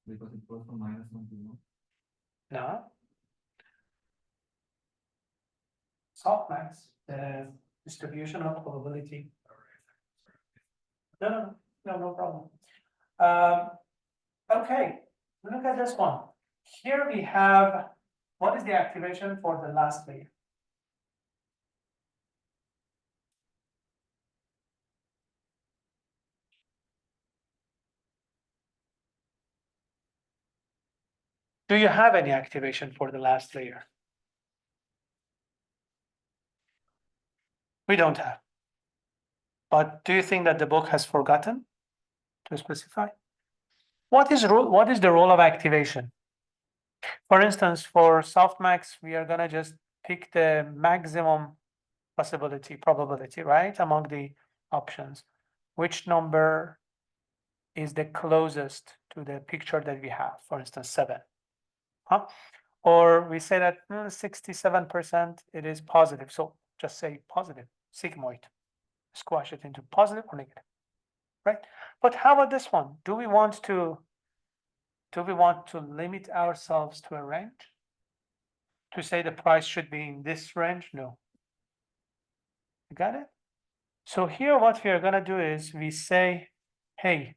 Because it goes from -1 to 1. No. Softmax, the distribution of probability. No problem. Okay, look at this one. Here we have, what is the activation for the last layer? Do you have any activation for the last layer? We don't have. But do you think that the book has forgotten to specify? What is the role of activation? For instance, for softmax, we are gonna just pick the maximum probability, right? Among the options. Which number is the closest to the picture that we have? For instance, 7. Huh? Or we say that 67% it is positive. So just say positive, sigmoid. Squash it into positive or negative, right? But how about this one? Do we want to limit ourselves to a range? To say the price should be in this range? No. You got it? So here what we are gonna do is we say, hey,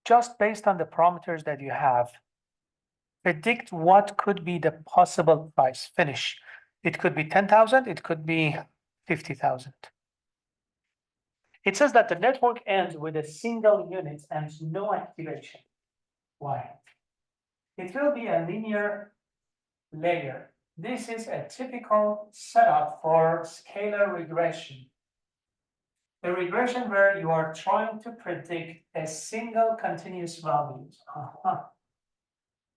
just based on the parameters that you have, predict what could be the possible price finish. It could be 10,000, it could be 50,000. It says that the network ends with a single unit and no activation. Why? It will be a linear layer. This is a typical setup for scalar regression. The regression where you are trying to predict a single continuous values.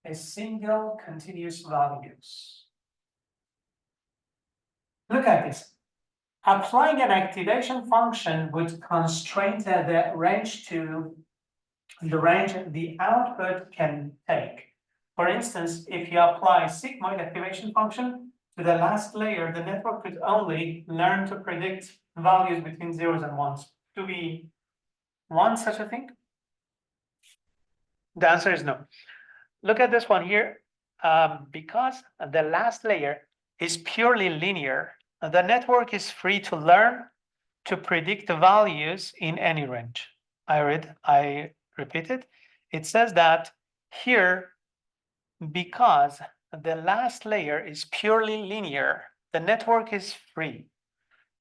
A single continuous values. Look at this. Applying an activation function would constrain the range to the range the output can take. For instance, if you apply sigmoid activation function to the last layer, the network could only learn to predict values between zeros and ones. Do we want such a thing? The answer is no. Look at this one here. Because the last layer is purely linear, the network is free to learn to predict the values in any range. I repeat it. It says that here, because the last layer is purely linear, the network is free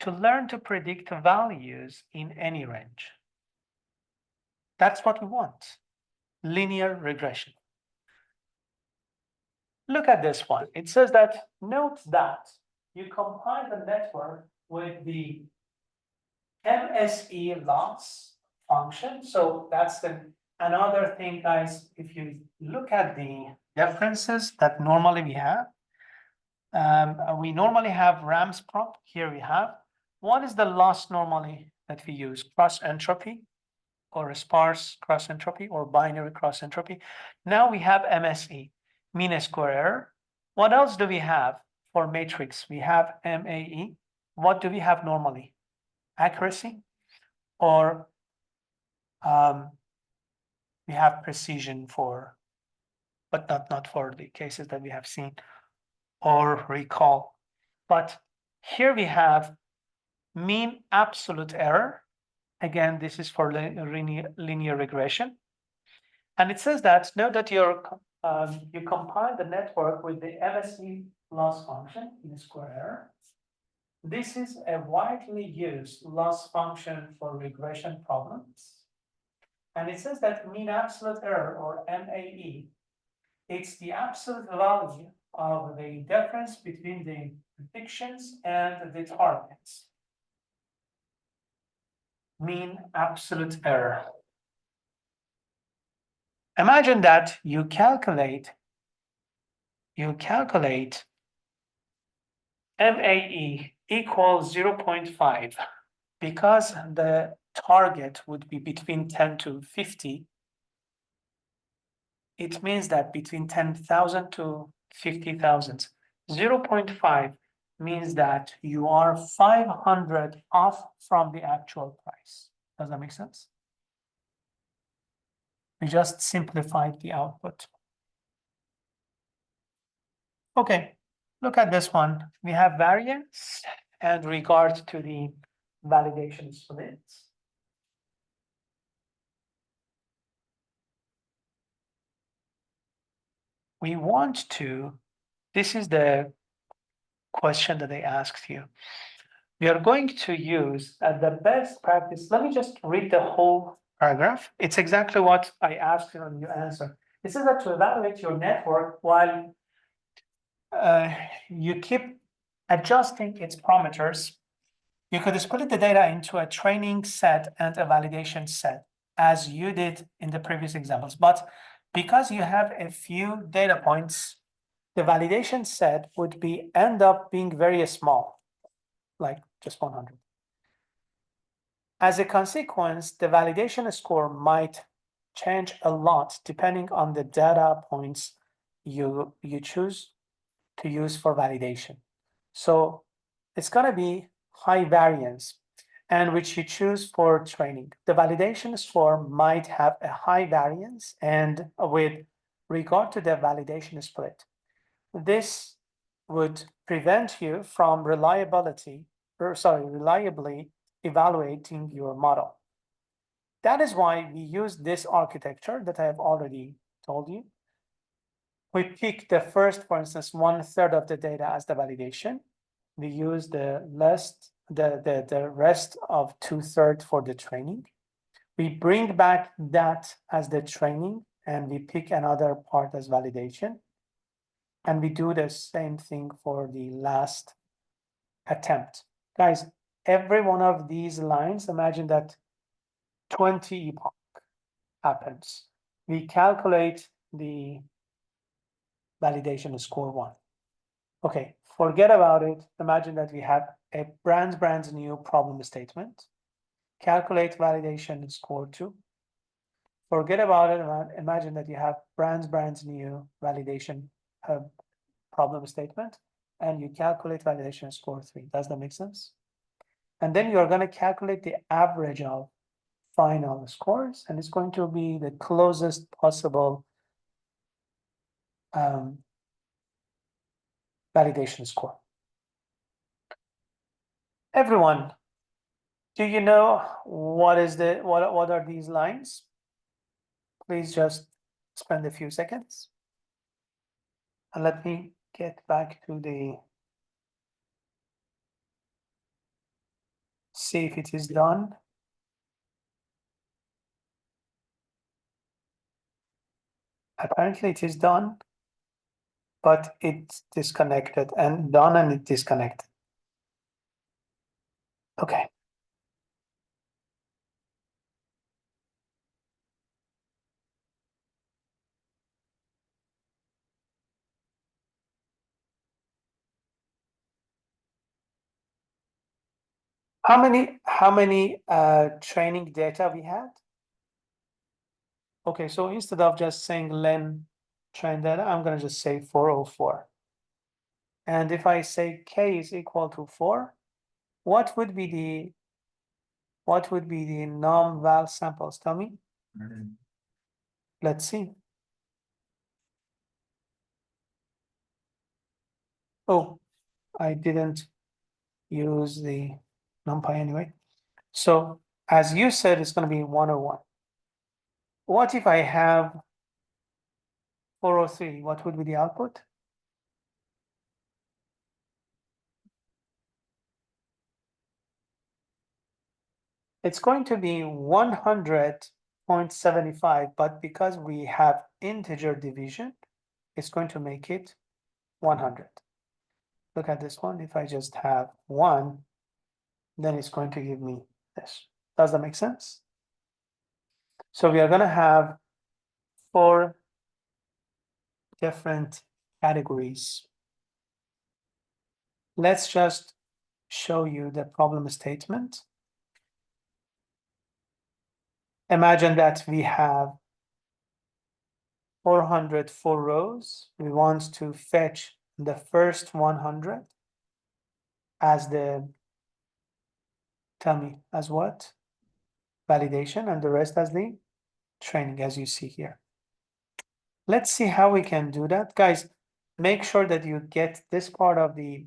to learn to predict values in any range. That's what we want, linear regression. Look at this one. It says that, note that you compile the network with the MSE loss function. So that's another thing, guys. If you look at the differences that normally we have, we normally have Rams prop. Here we have. What is the loss normally that we use? Cross entropy or a sparse cross entropy or binary cross entropy. Now we have MSE, mean square error. What else do we have for matrix? We have MAE. What do we have normally? Accuracy, or we have precision for, but not for the cases that we have seen, or recall. But here we have mean absolute error. Again, this is for linear regression. And it says that, note that you combine the network with the MSE loss function in square error. This is a widely used loss function for regression problems. And it says that mean absolute error, or MAE, it's the absolute value of the difference between the predictions and the targets. Mean absolute error. Imagine that you calculate MAE equals 0.5 because the target would be between 10 to 50. It means that between 10,000 to 50,000, 0.5 means that you are 500 off from the actual price. Does that make sense? We just simplified the output. Okay, look at this one. We have variance and regard to the validation splits. We want to, this is the question that they asked you. We are going to use the best practice. Let me just read the whole paragraph. It's exactly what I asked you and you answer. This is that to evaluate your network while you keep adjusting its parameters. You could split the data into a training set and a validation set, as you did in the previous examples. But because you have a few data points, the validation set would end up being very small, like just 100. As a consequence, the validation score might change a lot depending on the data points you choose to use for validation. So it's going to be high variance, and which you choose for training. The validation score might have a high variance and with regard to the validation split. This would prevent you from reliably evaluating your model. That is why we use this architecture that I have already told you. We pick the first, for instance, 1/3 of the data as the validation. We use the rest of 2/3 for the training. We bring back that as the training and we pick another part as validation. And we do the same thing for the last attempt. Guys, every one of these lines, imagine that 20 epoch happens. We calculate the validation score 1. Okay, forget about it. Imagine that we have a brand new problem statement. Calculate validation score 2. Forget about it. Imagine that you have brand new validation problem statement, and you calculate validation score 3. Does that make sense? And then you're going to calculate the average of final scores, and it's going to be the closest possible validation score. Everyone, do you know what are these lines? Please just spend a few seconds. And let me get back to see if it is done. Apparently it is done, but it's disconnected and done and it disconnected. Okay. How many training data we had? Okay, so instead of just saying len train data, I'm going to just say 404. And if I say k is equal to 4, what would be the non-val samples? Tell me. Let's see. Oh, I didn't use the NumPy anyway. So as you said, it's going to be 101. What if I have 403? What would be the output? It's going to be 100.75, but because we have integer division, it's going to make it 100. Look at this one. If I just have 1, then it's going to give me this. Does that make sense? So we are going to have 4 different categories. Let's just show you the problem statement. Imagine that we have 404 rows. We want to fetch the first 100 as the, tell me, as what? Validation, and the rest as the training, as you see here. Let's see how we can do that. Guys, make sure that you get this part of the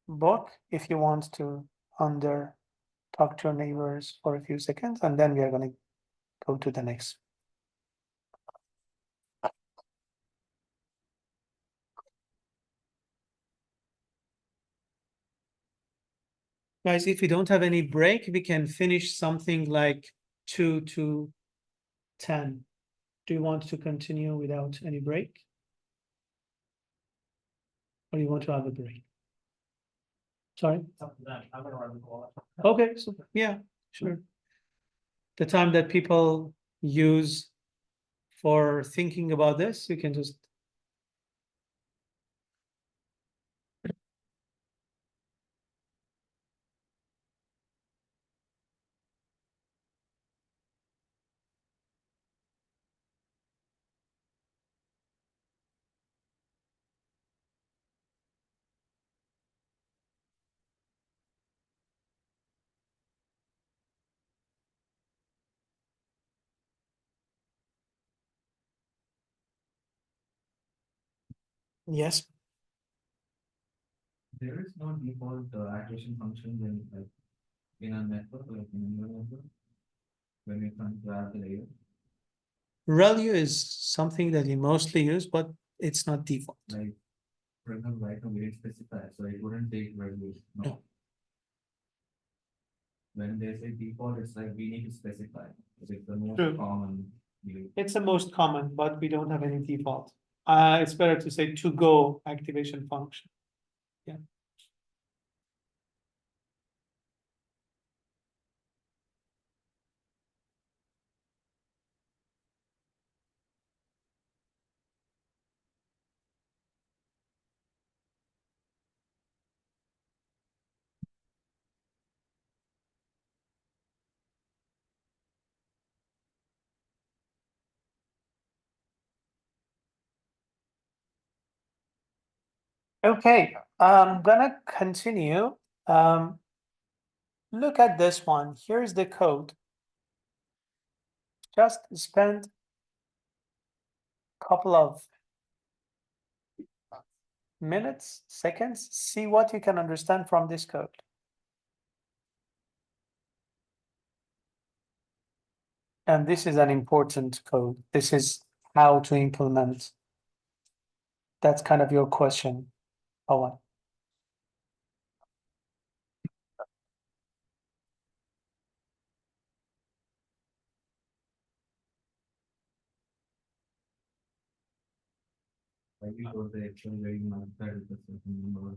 book if you want to talk to your neighbors for a few seconds, and then we are going to go to the next. Guys, if we don't have any break, we can finish something like 2 to 10. Do you want to continue without any break? Or do you want to have a break? Sorry? Okay, so yeah, sure. The time that people use for thinking about this, you can just. Yes. There is no default activation function in a network, like in a neural network, when we try to add the layer. ReLU is something that you mostly use, but it's not default. Like, for example, right now we didn't specify, so it wouldn't take values. No. When they say default, it's like we need to specify. It's the most True. common view. It's the most common, but we don't have any default. It's better to say to go activation function. Yeah. Okay, I'm gonna continue. Look at this one. Here's the code. Just spend a couple of minutes, seconds, see what you can understand from this code. And this is an important code. This is how to implement. That's kind of your question, Owen. Like we go the actual very multiplied with a certain number,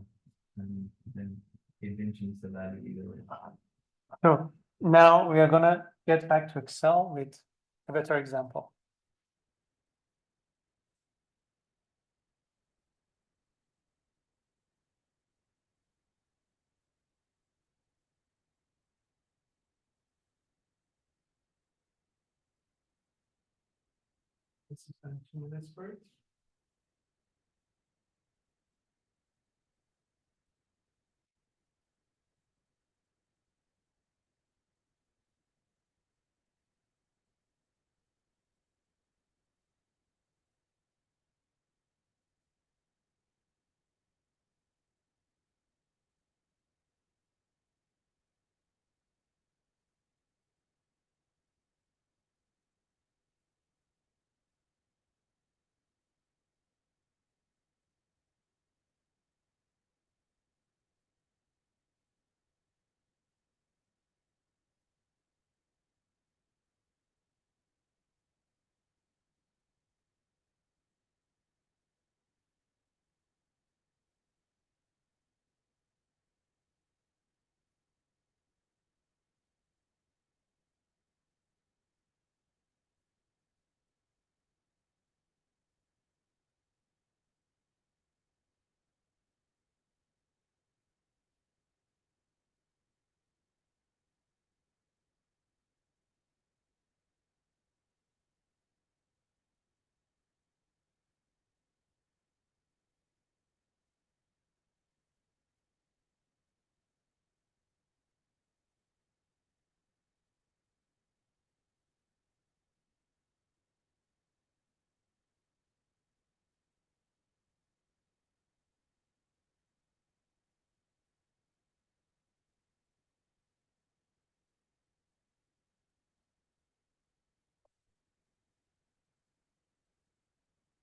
and then it didn't change the value either way. So now we are gonna get back to Excel with a better example. This is 2 minutes break.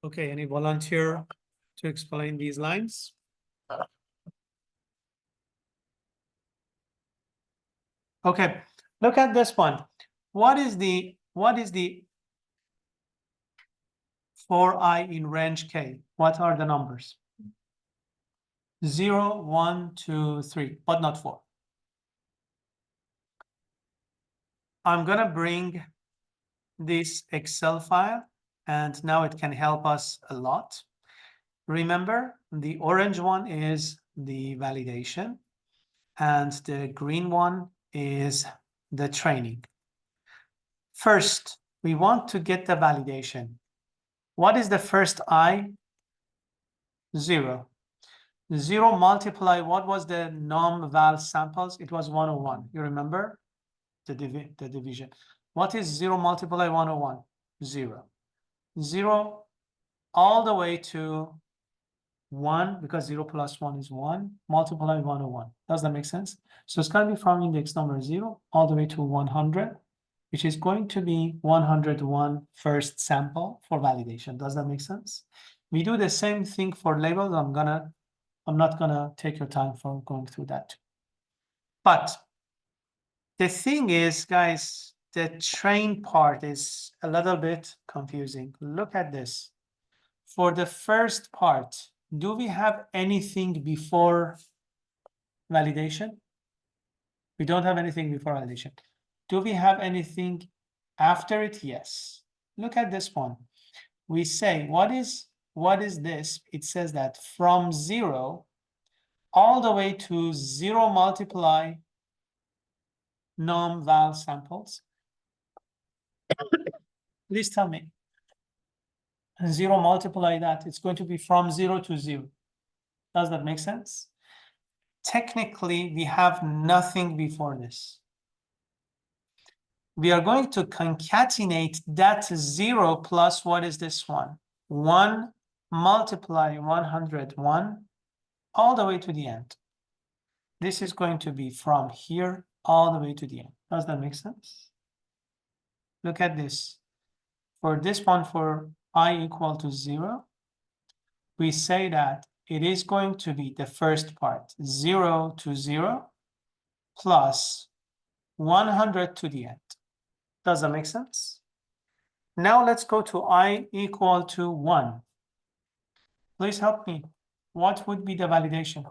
Okay, any volunteer to explain these lines? Okay, look at this one. What is the for I in range K? What are the numbers? 0, 1, 2, 3, but not 4. I'm gonna bring this Excel file, and now it can help us a lot. Remember, the orange one is the validation, and the green one is the training. First, we want to get the validation. What is the first I? 0. 0 multiply, what was the non-val samples? It was 101. You remember the division. What is 0 multiply 101? 0. 0 all the way to 1, because 0 plus 1 is 1, multiply 101. Does that make sense? So it's going to be from index number 0 all the way to 100, which is going to be 101 first sample for validation. Does that make sense? We do the same thing for labels. I'm not gonna take your time for going through that. But the thing is, guys, the train part is a little bit confusing. Look at this. For the first part, do we have anything before validation? We don't have anything before validation. Do we have anything after it? Yes. Look at this one. We say, what is this? It says that from 0 all the way to 0 multiply non-val samples. Please tell me. 0 multiply that, it's going to be from 0 to 0. Does that make sense? Technically, we have nothing before this. We are going to concatenate that 0 plus what is this one? 1 multiply 101 all the way to the end. This is going to be from here all the way to the end. Does that make sense? Look at this. For this one, for I equal to 0, we say that it is going to be the first part, 0 to 0 plus 100 to the end. Does that make sense? Now let's go to I equal to 1. Please help me. What would be the validation?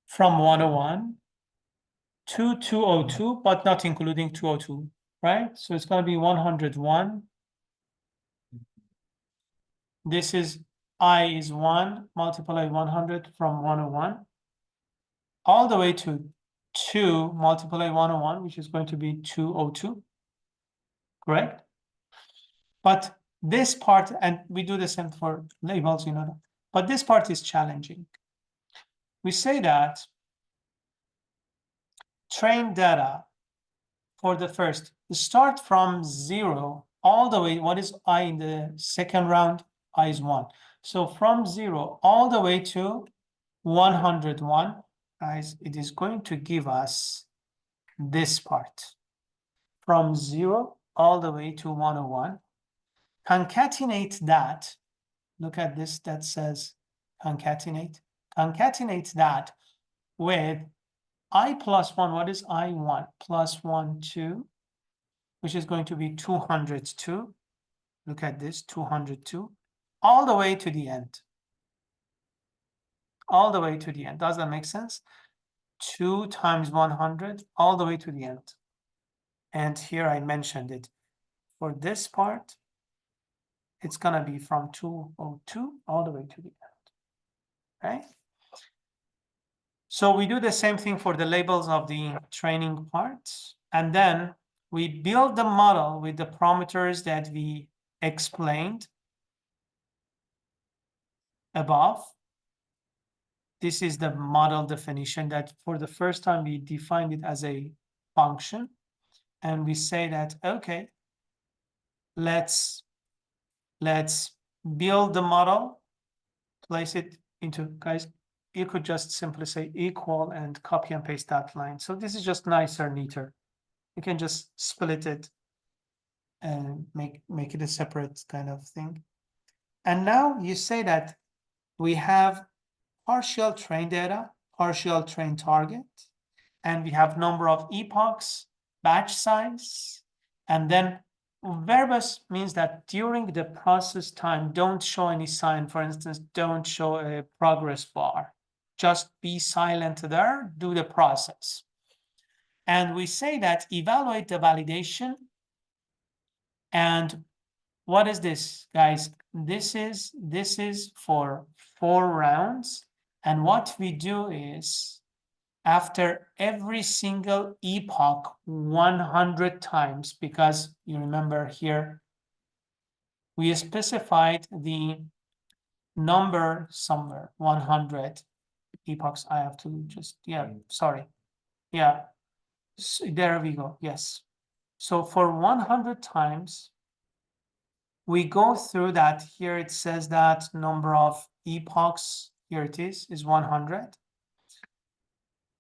From 101 to 202, but not including 202, right? So it's going to be 101. This is I is 1, multiply 100 from 101, all the way to 2 multiply 101, which is going to be 202, correct? But this part, and we do the same for labels, you know, but this part is challenging. We say that train data for the first, start from 0 all the way, what is I in the second round? I is 1. So from 0 all the way to 101, guys, it is going to give us this part. From 0 all the way to 101. Concatenate that. Look at this, that says concatenate. Concatenate that with I plus 1. What is I1? Plus 1, 2, which is going to be 202. Look at this, 202. All the way to the end. All the way to the end. Does that make sense? 2 times 100, all the way to the end. And here I mentioned it. For this part, it's going to be from 202 all the way to the end. Right? So we do the same thing for the labels of the training parts. And then we build the model with the parameters that we explained above. This is the model definition that for the first time we defined it as a function. And we say that, okay, let's build the model, place it into, guys, you could just simply say equal and copy and paste that line. So this is just nicer, neater. You can just split it make it a separate kind of thing. And now you say that we have partial train data, partial train target, and we have number of epochs, batch size, and then verbose means that during the process time, don't show any sign. For instance, don't show a progress bar. Just be silent there, do the process. And we say that evaluate the validation. And what is this, guys? This is for 4 rounds. And what we do is after every single epoch 100 times, because you remember here, we specified the number somewhere, 100 epochs. I have to just, yeah, sorry. Yeah, so there we go, yes. So for 100 times, we go through that. Here it says that number of epochs, here it is 100.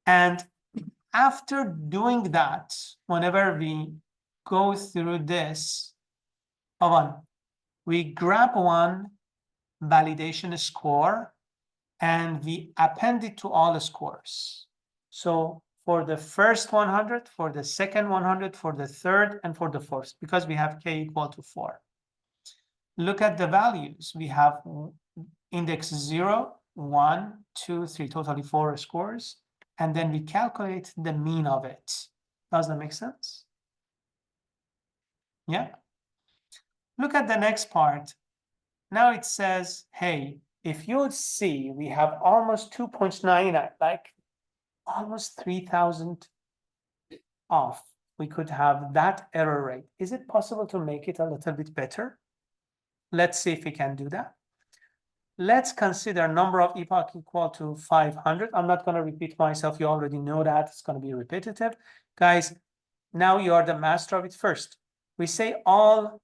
And after doing that, whenever we go through this, we grab one validation score and we append it to all the scores. So for the first 100, for the second 100, for the third, and for the fourth, because we have k equal to 4. Look at the values. We have index 0, 1, 2, 3, totally 4 scores. And then we calculate the mean of it. Does that make sense? Yeah. Look at the next part. Now it says, hey, if you see, we have almost 2.99, like almost 3,000 off. We could have that error rate. Is it possible to make it a little bit better? Let's see if we can do that. Let's consider number of epoch equal to 500. I'm not going to repeat myself. You already know that. It's going to be repetitive. Guys, now you are the master of it first. We say all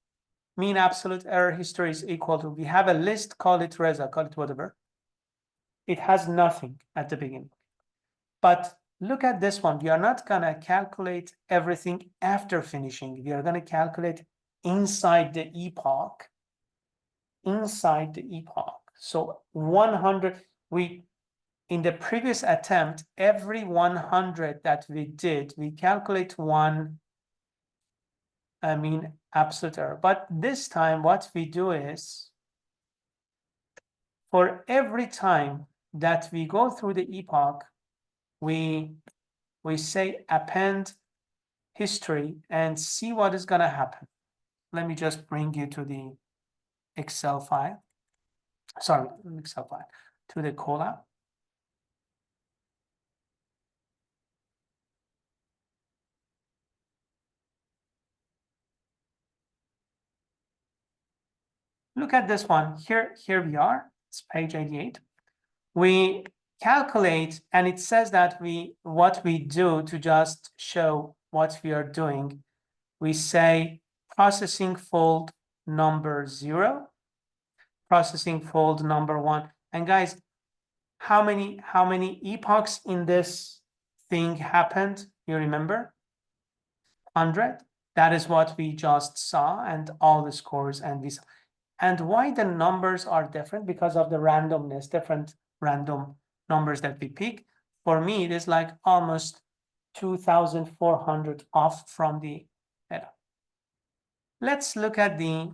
mean absolute error history is equal to, we have a list, call it Reza, call it whatever. It has nothing at the beginning. But look at this one. We are not going to calculate everything after finishing. We are going to calculate inside the epoch. Inside the epoch. So 100, in the previous attempt, every 100 that we did, we calculate one, absolute error. But this time, what we do is, for every time that we go through the epoch, we say append history and see what is going to happen. Let me just bring you to the Excel file. Sorry, Excel file, to the Colab. Look at this one. Here we are. It's page 88. We calculate, and it says that what we do to just show what we are doing, we say processing fold number 0, processing fold number 1. And guys, how many epochs in this thing happened? You remember? 100. That is what we just saw, and all the scores, and we saw. And why the numbers are different? Because of the randomness, different random numbers that we pick. For me, it is like almost 2,400 off from the data. Let's look at the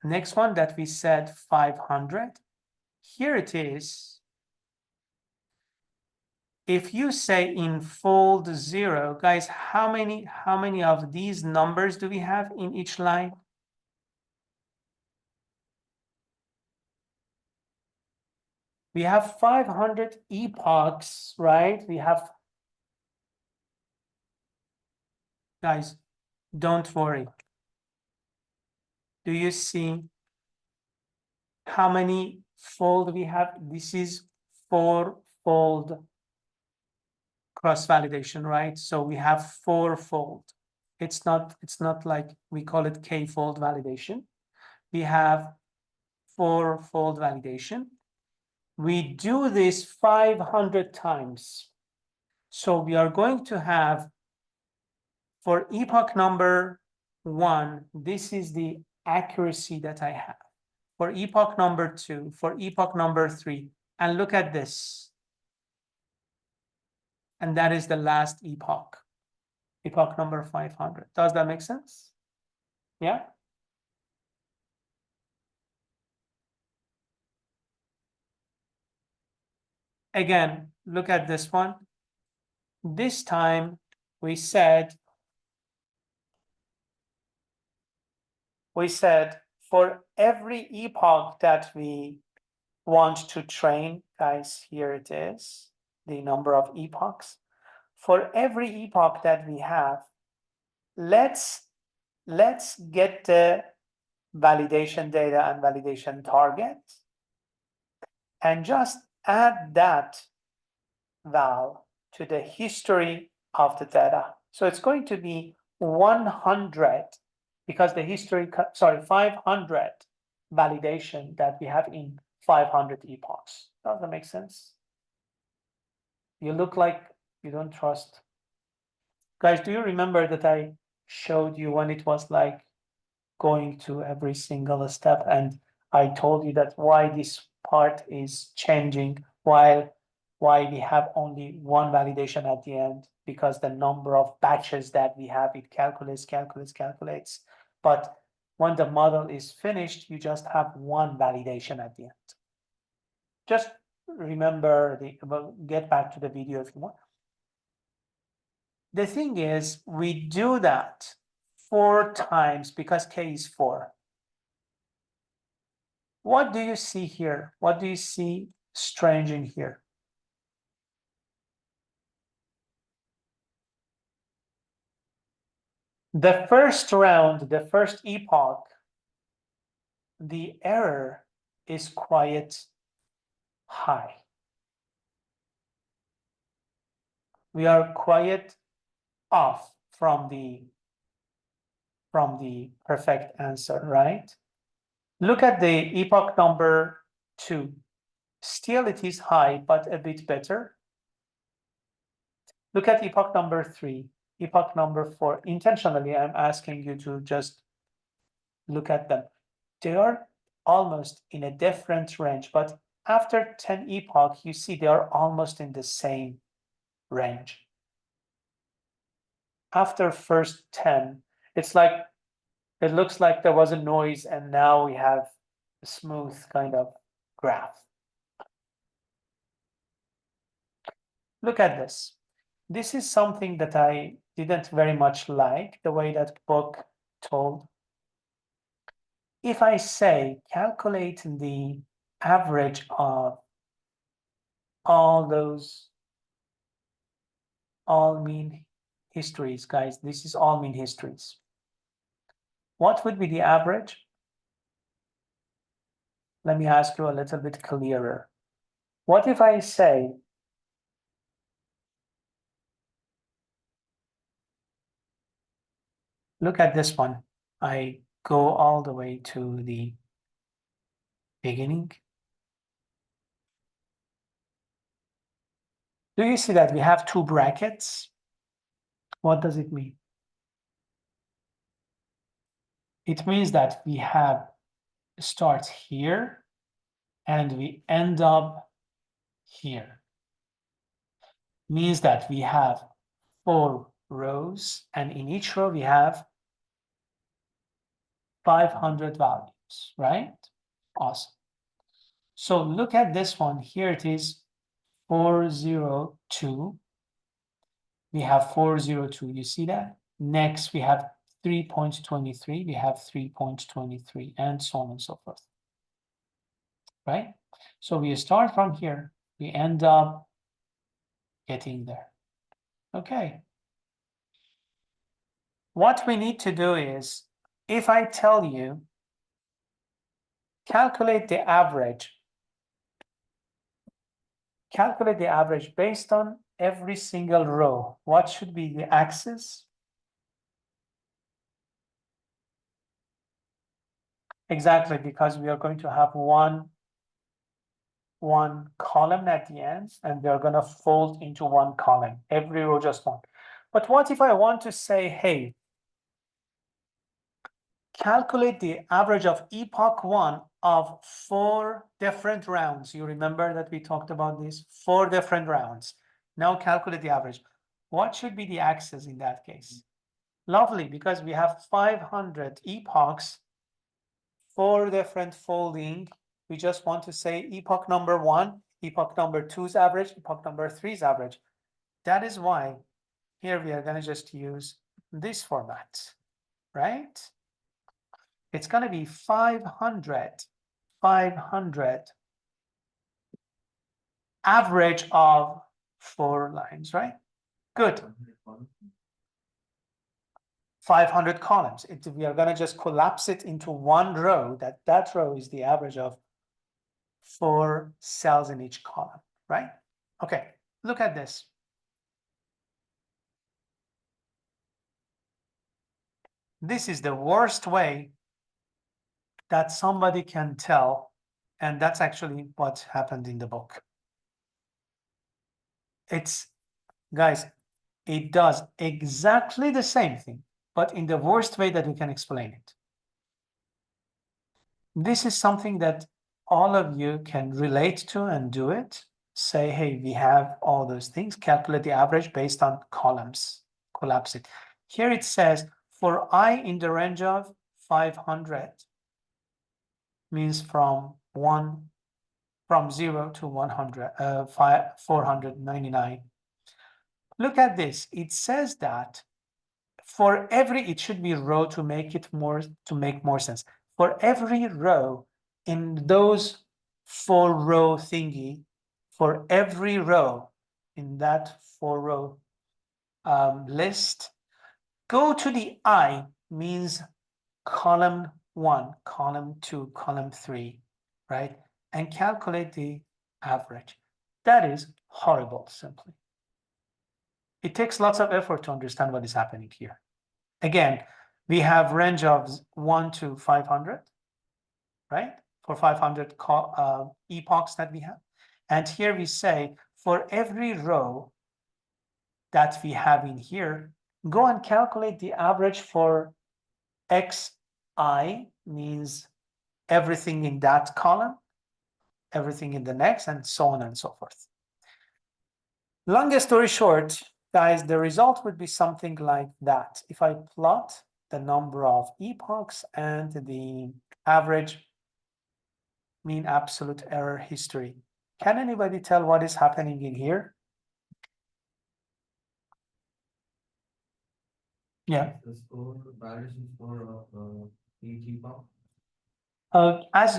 next one that we said 500. Here it is. If you say in fold 0, guys, how many of these numbers do we have in each line? We have 500 epochs, right? We have, guys, don't worry. Do you see how many fold we have? This is 4-fold cross-validation, right? So we have 4-fold. It's not like we call it k-fold validation. We have 4-fold validation. We do this 500 times. So we are going to have, for epoch number 1, this is the accuracy that I have. For epoch number 2, for epoch number 3, and look at this. And that is the last epoch, epoch number 500. Does that make sense? Yeah? Again, look at this one. This time we said for every epoch that we want to train, guys, here it is, the number of epochs. For every epoch that we have, let's get the validation data and validation target and just add that val to the history of the data. So it's going to be 100 because the history, sorry, 500 validation that we have in 500 epochs. Does that make sense? You look like you don't trust. Guys, do you remember that I showed you when it was like going to every single step and I told you that why this part is changing while why we have only one validation at the end, because the number of batches that we have, it calculates. But when the model is finished, you just have one validation at the end. Just remember get back to the video if you want. The thing is, we do that 4 times because K is 4. What do you see here? What do you see strange in here? The first round, the first epoch, the error is quite high. We are quite off from the perfect answer, right? Look at the epoch number 2. Still it is high, but a bit better. Look at epoch number 3, epoch number 4. Intentionally, I'm asking you to just look at them. They are almost in a different range, but after 10 epoch, you see they are almost in the same range. After first 10, it's like, it looks like there was a noise and now we have a smooth kind of graph. Look at this. This is something that I didn't very much like, the way that book told. If I say calculate the average of all mean histories, guys, this is all mean histories. What would be the average? Let me ask you a little bit clearer. What if I say look at this one. I go all the way to the beginning. Do you see that we have 2 brackets? What does it mean? It means that we have start here and we end up here. Means that we have 4 rows and in each row we have 500 values, right? Awesome. So look at this one. Here it is 402. We have 402. You see that? Next, we have 3.23. We have 3.23 and so on and so forth. Right? So we start from here. We end up getting there. Okay. What we need to do is, if I tell you, calculate the average based on every single row, what should be the axis? Exactly, because we are going to have one column at the end, and they're going to fold into one column, every row just one. But what if I want to say, hey, calculate the average of epoch 1 of 4 different rounds. You remember that we talked about this? 4 different rounds. Now calculate the average. What should be the axis in that case? Lovely, because we have 500 epochs, 4 different folding. We just want to say epoch number 1, epoch number 2's average, epoch number 3's average. That is why here we are going to just use this format, right? It's going to be 500 average of 4 lines, right? Good. 500 columns. We are going to just collapse it into one row. That row is the average of 4 cells in each column, right? Okay, look at this. This is the worst way that somebody can tell, and that's actually what happened in the book. It's, guys, it does exactly the same thing, but in the worst way that we can explain it. This is something that all of you can relate to and do it. Say, hey, we have all those things, calculate the average based on columns, collapse it. Here it says, for I in the range of 500, means from 0 to 100, 499. Look at this. It says that for every, it should be row to make it more, to make more sense. For every row in those 4 row thingy, for every row in that 4 row list, go to the I, means column 1, column 2, column 3, right? And calculate the average. That is horrible, simply. It takes lots of effort to understand what is happening here. Again, we have range of 1 to 500, right? For 500 epochs that we have. And here we say, for every row that we have in here, go and calculate the average for xi, means everything in that column, everything in the next, and so on and so forth. Longest story short, guys, the result would be something like that. If I plot the number of epochs and the average mean absolute error history, can anybody tell what is happening in here? Yeah. The score, validation score of each epoch. As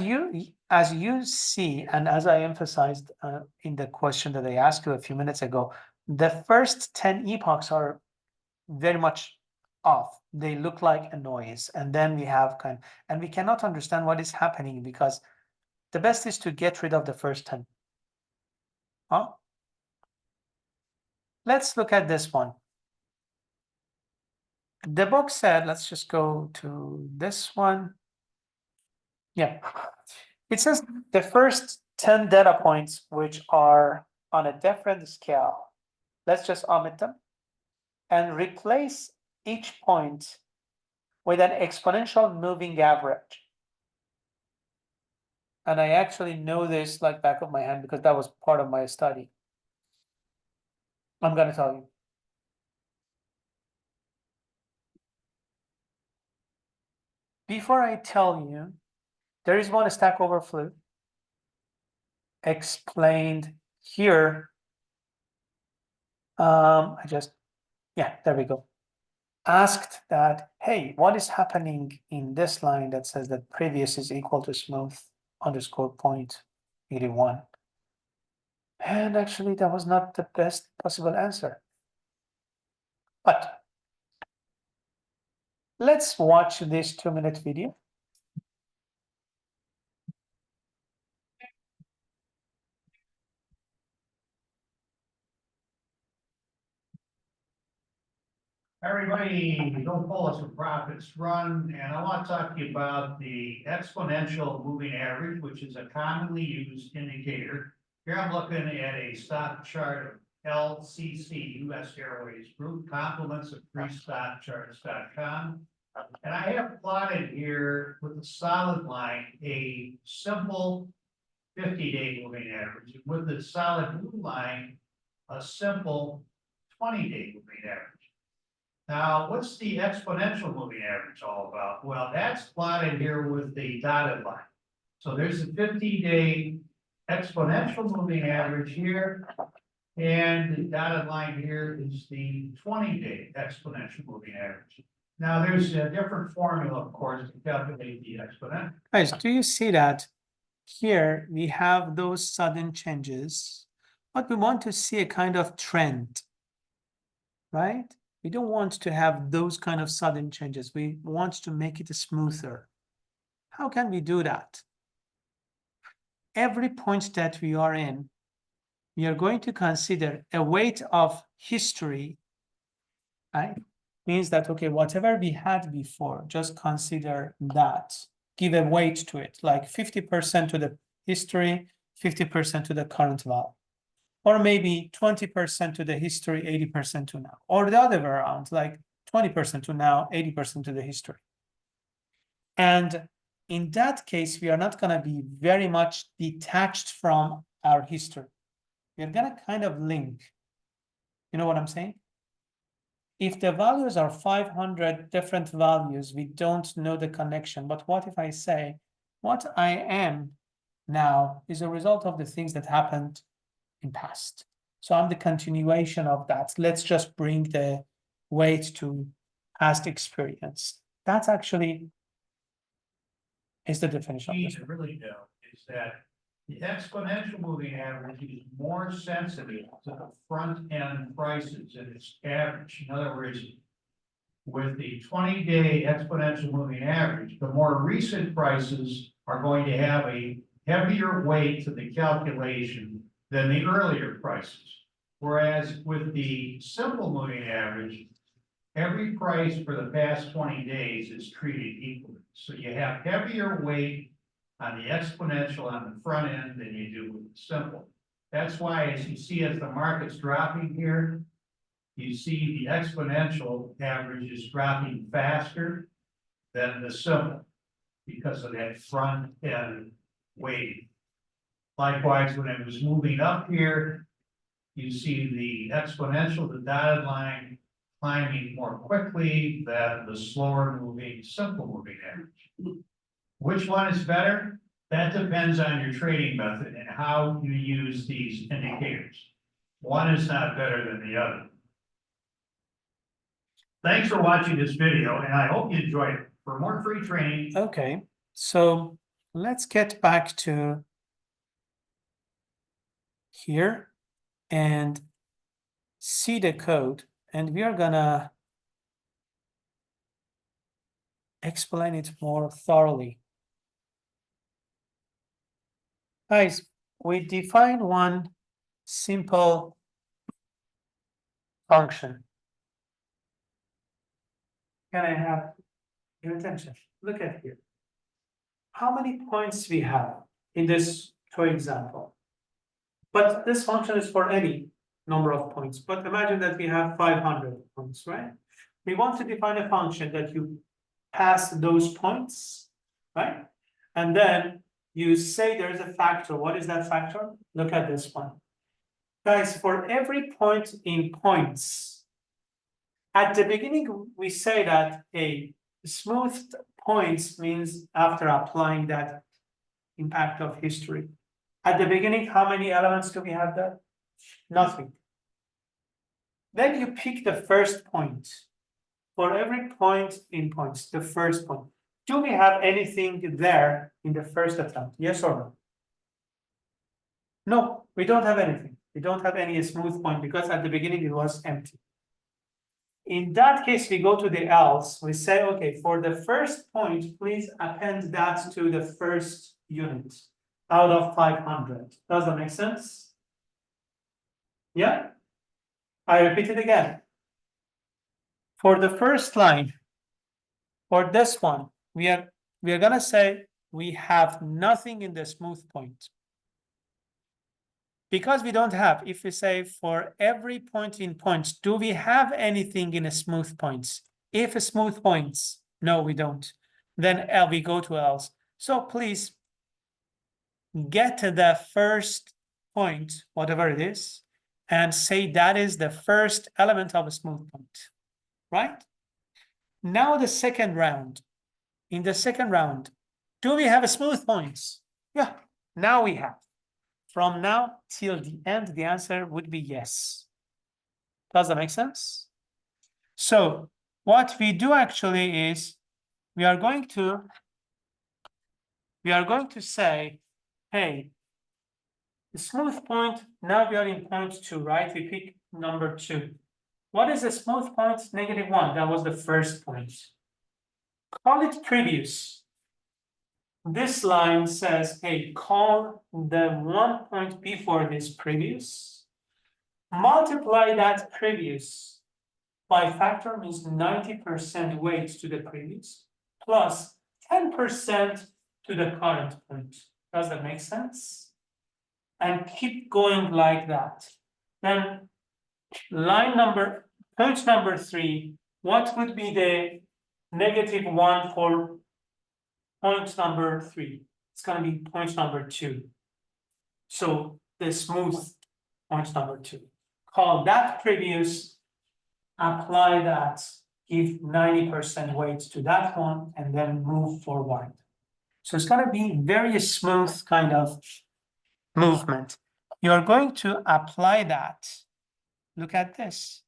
you see, and as I emphasized in the question that I asked you a few minutes ago, the first 10 epochs are very much off. They look like a noise, and then we have and we cannot understand what is happening, because the best is to get rid of the first 10. Huh? Let's look at this one. The book said, let's just go to this one. Yeah. It says the first 10 data points, which are on a different scale, let's just omit them and replace each point with an exponential moving average. And I actually know this like back of my hand because that was part of my study. I'm going to tell you. Before I tell you, there is one Stack Overflow explained here. There we go. Asked that, hey, what is happening in this line that says that previous is equal to smooth underscore 0.81? And actually, that was not the best possible answer. But let's watch this 2-minute video. Everybody, don't pull us for profits run, and I want to talk to you about the exponential moving average, which is a commonly used indicator. Here I'm looking at a stock chart of LCC, US Airways Group, compliments of freestockcharts.com. And I have plotted here with the solid line, a simple 50-day moving average, and with the solid blue line, a simple 20-day moving average. Now, what's the exponential moving average all about? Well, that's plotted here with the dotted line. So there's a 50-day exponential moving average here. And the dotted line here is the 20-day exponential moving average. Now, there's a different formula, of course, to calculate the exponential. Guys, do you see that here we have those sudden changes, but we want to see a kind of trend, right? We don't want to have those kind of sudden changes. We want to make it smoother. How can we do that? Every point that we are in, we are going to consider a weight of history, right? Means that, okay, whatever we had before, just consider that. Give a weight to it, like 50% to the history, 50% to the current value. Or maybe 20% to the history, 80% to now. Or the other way around, like 20% to now, 80% to the history. And in that case, we are not going to be very much detached from our history. We're going to kind of link. You know what I'm saying? If the values are 500 different values, we don't know the connection. But what if I say, what I am now is a result of the things that happened in past. So I'm the continuation of that. Let's just bring the weight to past experience. That's actually is the definition of Key this. to really know is that the exponential moving average is more sensitive to the front end prices and its average. In other words, with the 20-day exponential moving average, the more recent prices are going to have a heavier weight to the calculation than the earlier prices. Whereas with the simple moving average, every price for the past 20 days is treated equally. So you have heavier weight on the exponential on the front end than you do with the simple. That's why, as you see, as the market's dropping here, you see the exponential average is dropping faster than the simple because of that front end weighting. Likewise, when it was moving up here, you see the exponential, the dotted line, climbing more quickly than the slower moving, simple moving average. Which one is better? That depends on your trading method and how you use these indicators. One is not better than the other. Thanks for watching this video, and I hope you enjoyed it. For more free training. Okay, so let's get back to here and see the code, and we are gonna explain it more thoroughly. Guys, we define one simple function. Can I have your attention? Look at here. How many points we have in this toy example? But this function is for any number of points. But imagine that we have 500 points, right? We want to define a function that you pass those points, right? And then you say there is a factor. What is that factor? Look at this one. Guys, for every point in points, at the beginning, we say that a smoothed points means after applying that impact of history. At the beginning, how many elements do we have there? Nothing. Then you pick the first point. For every point in points, the first point. Do we have anything there in the first attempt? Yes or no? No, we don't have anything. We don't have any smooth point because at the beginning it was empty. In that case, we go to the else. We say, okay, for the first point, please append that to the first unit out of 500. Does that make sense? Yeah? I repeat it again. For the first line, for this one, we are gonna say we have nothing in the smooth point. Because we don't have, if we say for every point in points, do we have anything in a smooth points? If a smooth points, No, we don't. Then we go to else. So please get to the first point, whatever it is, and say that is the first element of a smooth point, right? Now the second round. In the second round, do we have a smooth points? Yeah, now we have. From now till the end, the answer would be yes. Does that make sense? So what we do actually is we are going to say, hey, the smooth point, now we are in point 2, right? We pick number 2. What is a smooth point? -1. That was the first point. Call it previous. This line says, hey, call the 1 point before this previous. Multiply that previous by factor, means 90% weight to the previous, plus 10% to the current point. Does that make sense? And keep going like that. Then point number 3, what would be the -1 for point number 3? It's going to be point number 2. So the smooth point number 2. Call that previous, apply that, give 90% weight to that one, and then move forward. So it's going to be very smooth kind of movement. You're going to apply that. Look at this.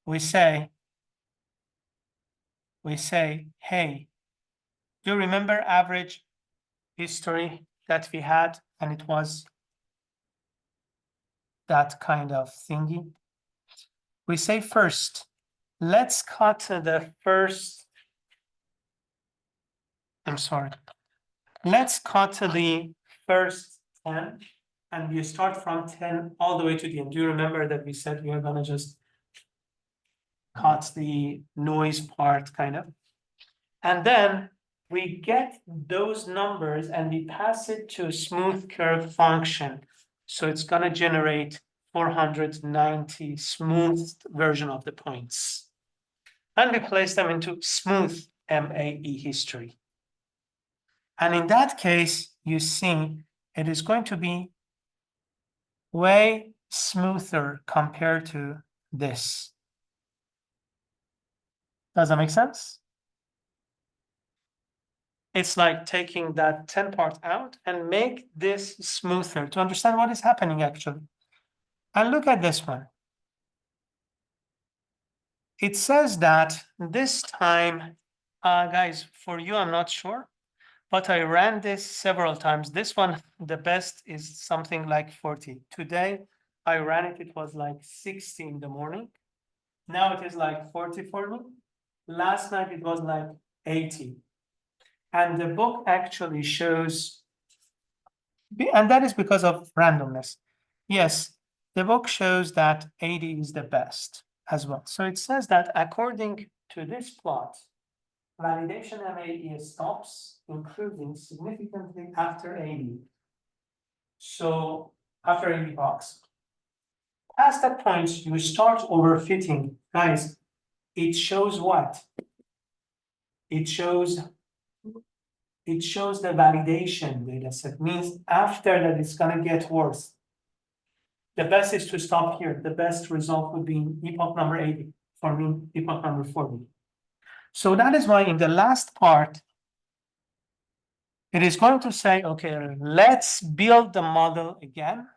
We say, hey, do you remember average history that we had? And it was that kind of thingy. We say first, let's cut the first, let's cut the first 10, and we start from 10 all the way to the end. Do you remember that we said we are gonna just cut the noise part kind of? And then we get those numbers and we pass it to a smooth curve function. So it's gonna generate 490 smooth version of the points. And we place them into smooth MAE history. And in that case, you see, it is going to be way smoother compared to this. Does that make sense? It's like taking that 10 part out and make this smoother to understand what is happening actually. And look at this one. It says that this time, guys, for you, I'm not sure, but I ran this several times. This one, the best is something like 40. Today, I ran it, it was like 60 in the morning. Now it is like 40 for me. Last night it was like 80. And the book actually shows, and that is because of randomness. Yes, the book shows that 80 is the best as well. So it says that according to this plot, validation MAE stops improving significantly after 80. So after 80 bucks. Past that point, you start overfitting. Guys, it shows what? It shows the validation data set, means after that it's gonna get worse. The best is to stop here. The best result would be epoch number 80. For me, epoch number 40. So that is why in the last part, it is going to say, okay, let's build the model again.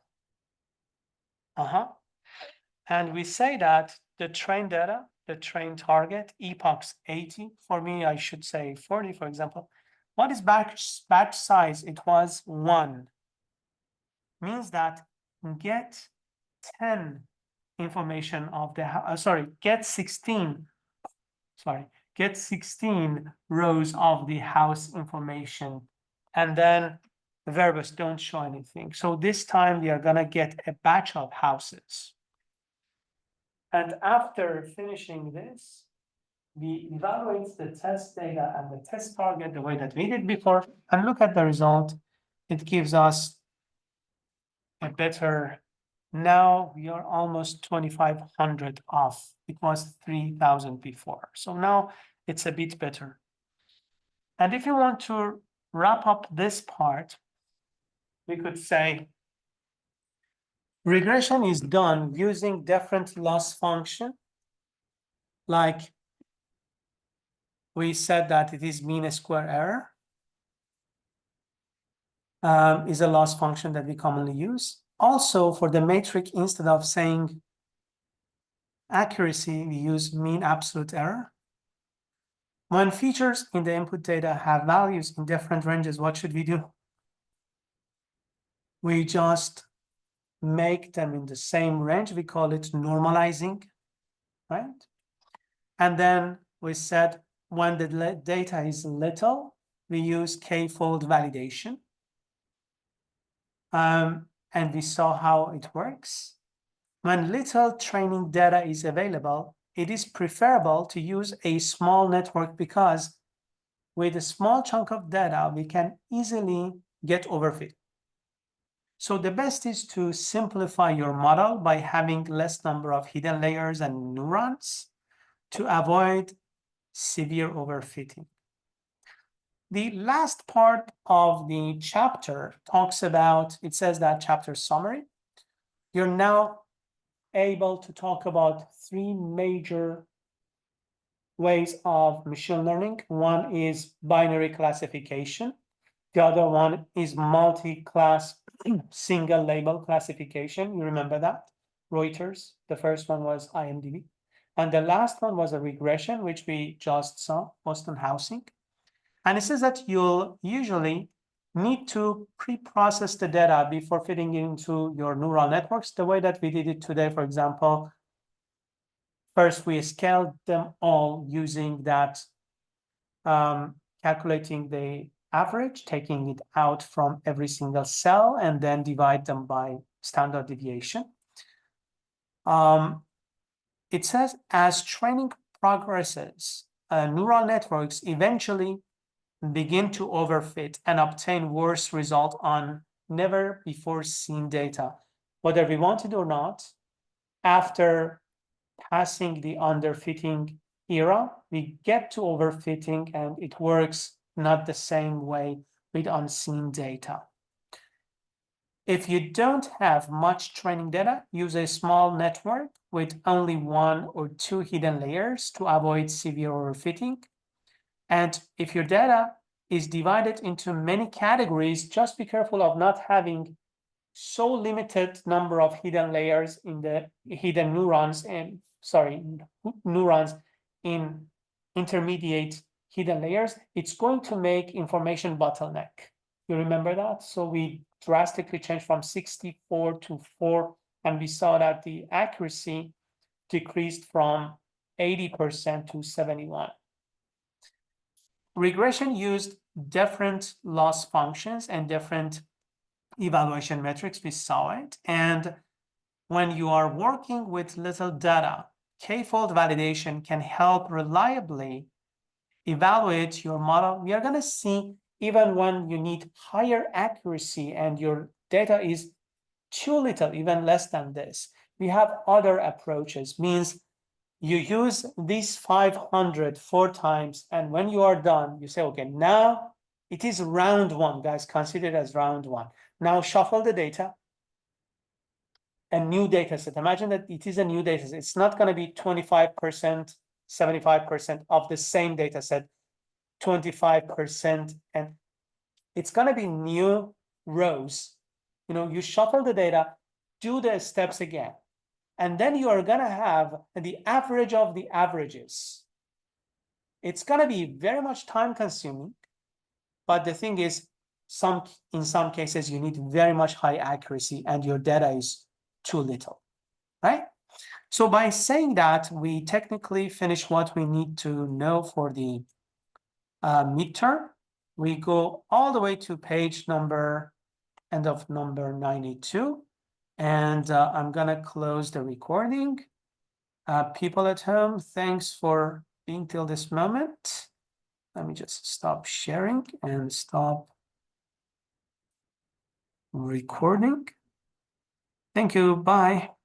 And we say that the train data, the train target, epochs 80. For me, I should say 40, for example. What is batch size? It was 1. Means that get 10 information of the, get 16. Get 16 rows of the house information, and then the variables don't show anything. So this time we are gonna get a batch of houses. And after finishing this, we evaluate the test data and the test target the way that we did before, and look at the result. It gives us a better, now we are almost 2,500 off. It was 3,000 before. So now it's a bit better. And if you want to wrap up this part, we could say regression is done using different loss function. Like we said that it is mean square error. Is a loss function that we commonly use. Also, for the metric, instead of saying accuracy, we use mean absolute error. When features in the input data have values in different ranges, what should we do? We just make them in the same range. We call it normalizing, right? And then we said when the data is little, we use k-fold validation. And we saw how it works. When little training data is available, it is preferable to use a small network because with a small chunk of data, we can easily get overfit. So the best is to simplify your model by having less number of hidden layers and neurons to avoid severe overfitting. The last part of the chapter talks about, it says that chapter summary. You're now able to talk about three major ways of machine learning. One is binary classification. The other one is multi-class single label classification. You remember that? Reuters. The first one was IMDb. And the last one was a regression, which we just saw, Boston Housing. And it says that you'll usually need to pre-process the data before fitting into your neural networks, the way that we did it today, for example. First, we scaled them all using that, calculating the average, taking it out from every single cell, and then divide them by standard deviation. It says as training progresses, neural networks eventually begin to overfit and obtain worse result on never before seen data. Whether we want it or not, after passing the underfitting era, we get to overfitting and it works not the same way with unseen data. If you don't have much training data, use a small network with only 1 or 2 hidden layers to avoid severe overfitting. And if your data is divided into many categories, just be careful of not having so limited number of hidden layers in the hidden neurons and neurons in intermediate hidden layers. It's going to make information bottleneck. You remember that? So we drastically changed from 64 to 4, and we saw that the accuracy decreased from 80% to 71. Regression used different loss functions and different evaluation metrics. We saw it. And when you are working with little data, k-fold validation can help reliably evaluate your model. We are going to see even when you need higher accuracy and your data is too little, even less than this, we have other approaches. Means you use these 500 4 times, and when you are done, you say, okay, now it is round 1, guys, consider it as round 1. Now shuffle the data, a new data set. Imagine that it is a new data set. It's not going to be 25%, 75% of the same data set, 25%, and it's going to be new rows. You know, you shuffle the data, do the steps again, and then you are going to have the average of the averages. It's going to be very much time consuming, but the thing is, in some cases, you need very much high accuracy and your data is too little, right? So by saying that, we technically finish what we need to know for the midterm. We go all the way to page number, end of number 92. And I'm gonna close the recording. People at home, thanks for being till this moment. Let me just stop sharing and stop recording. Thank you, bye.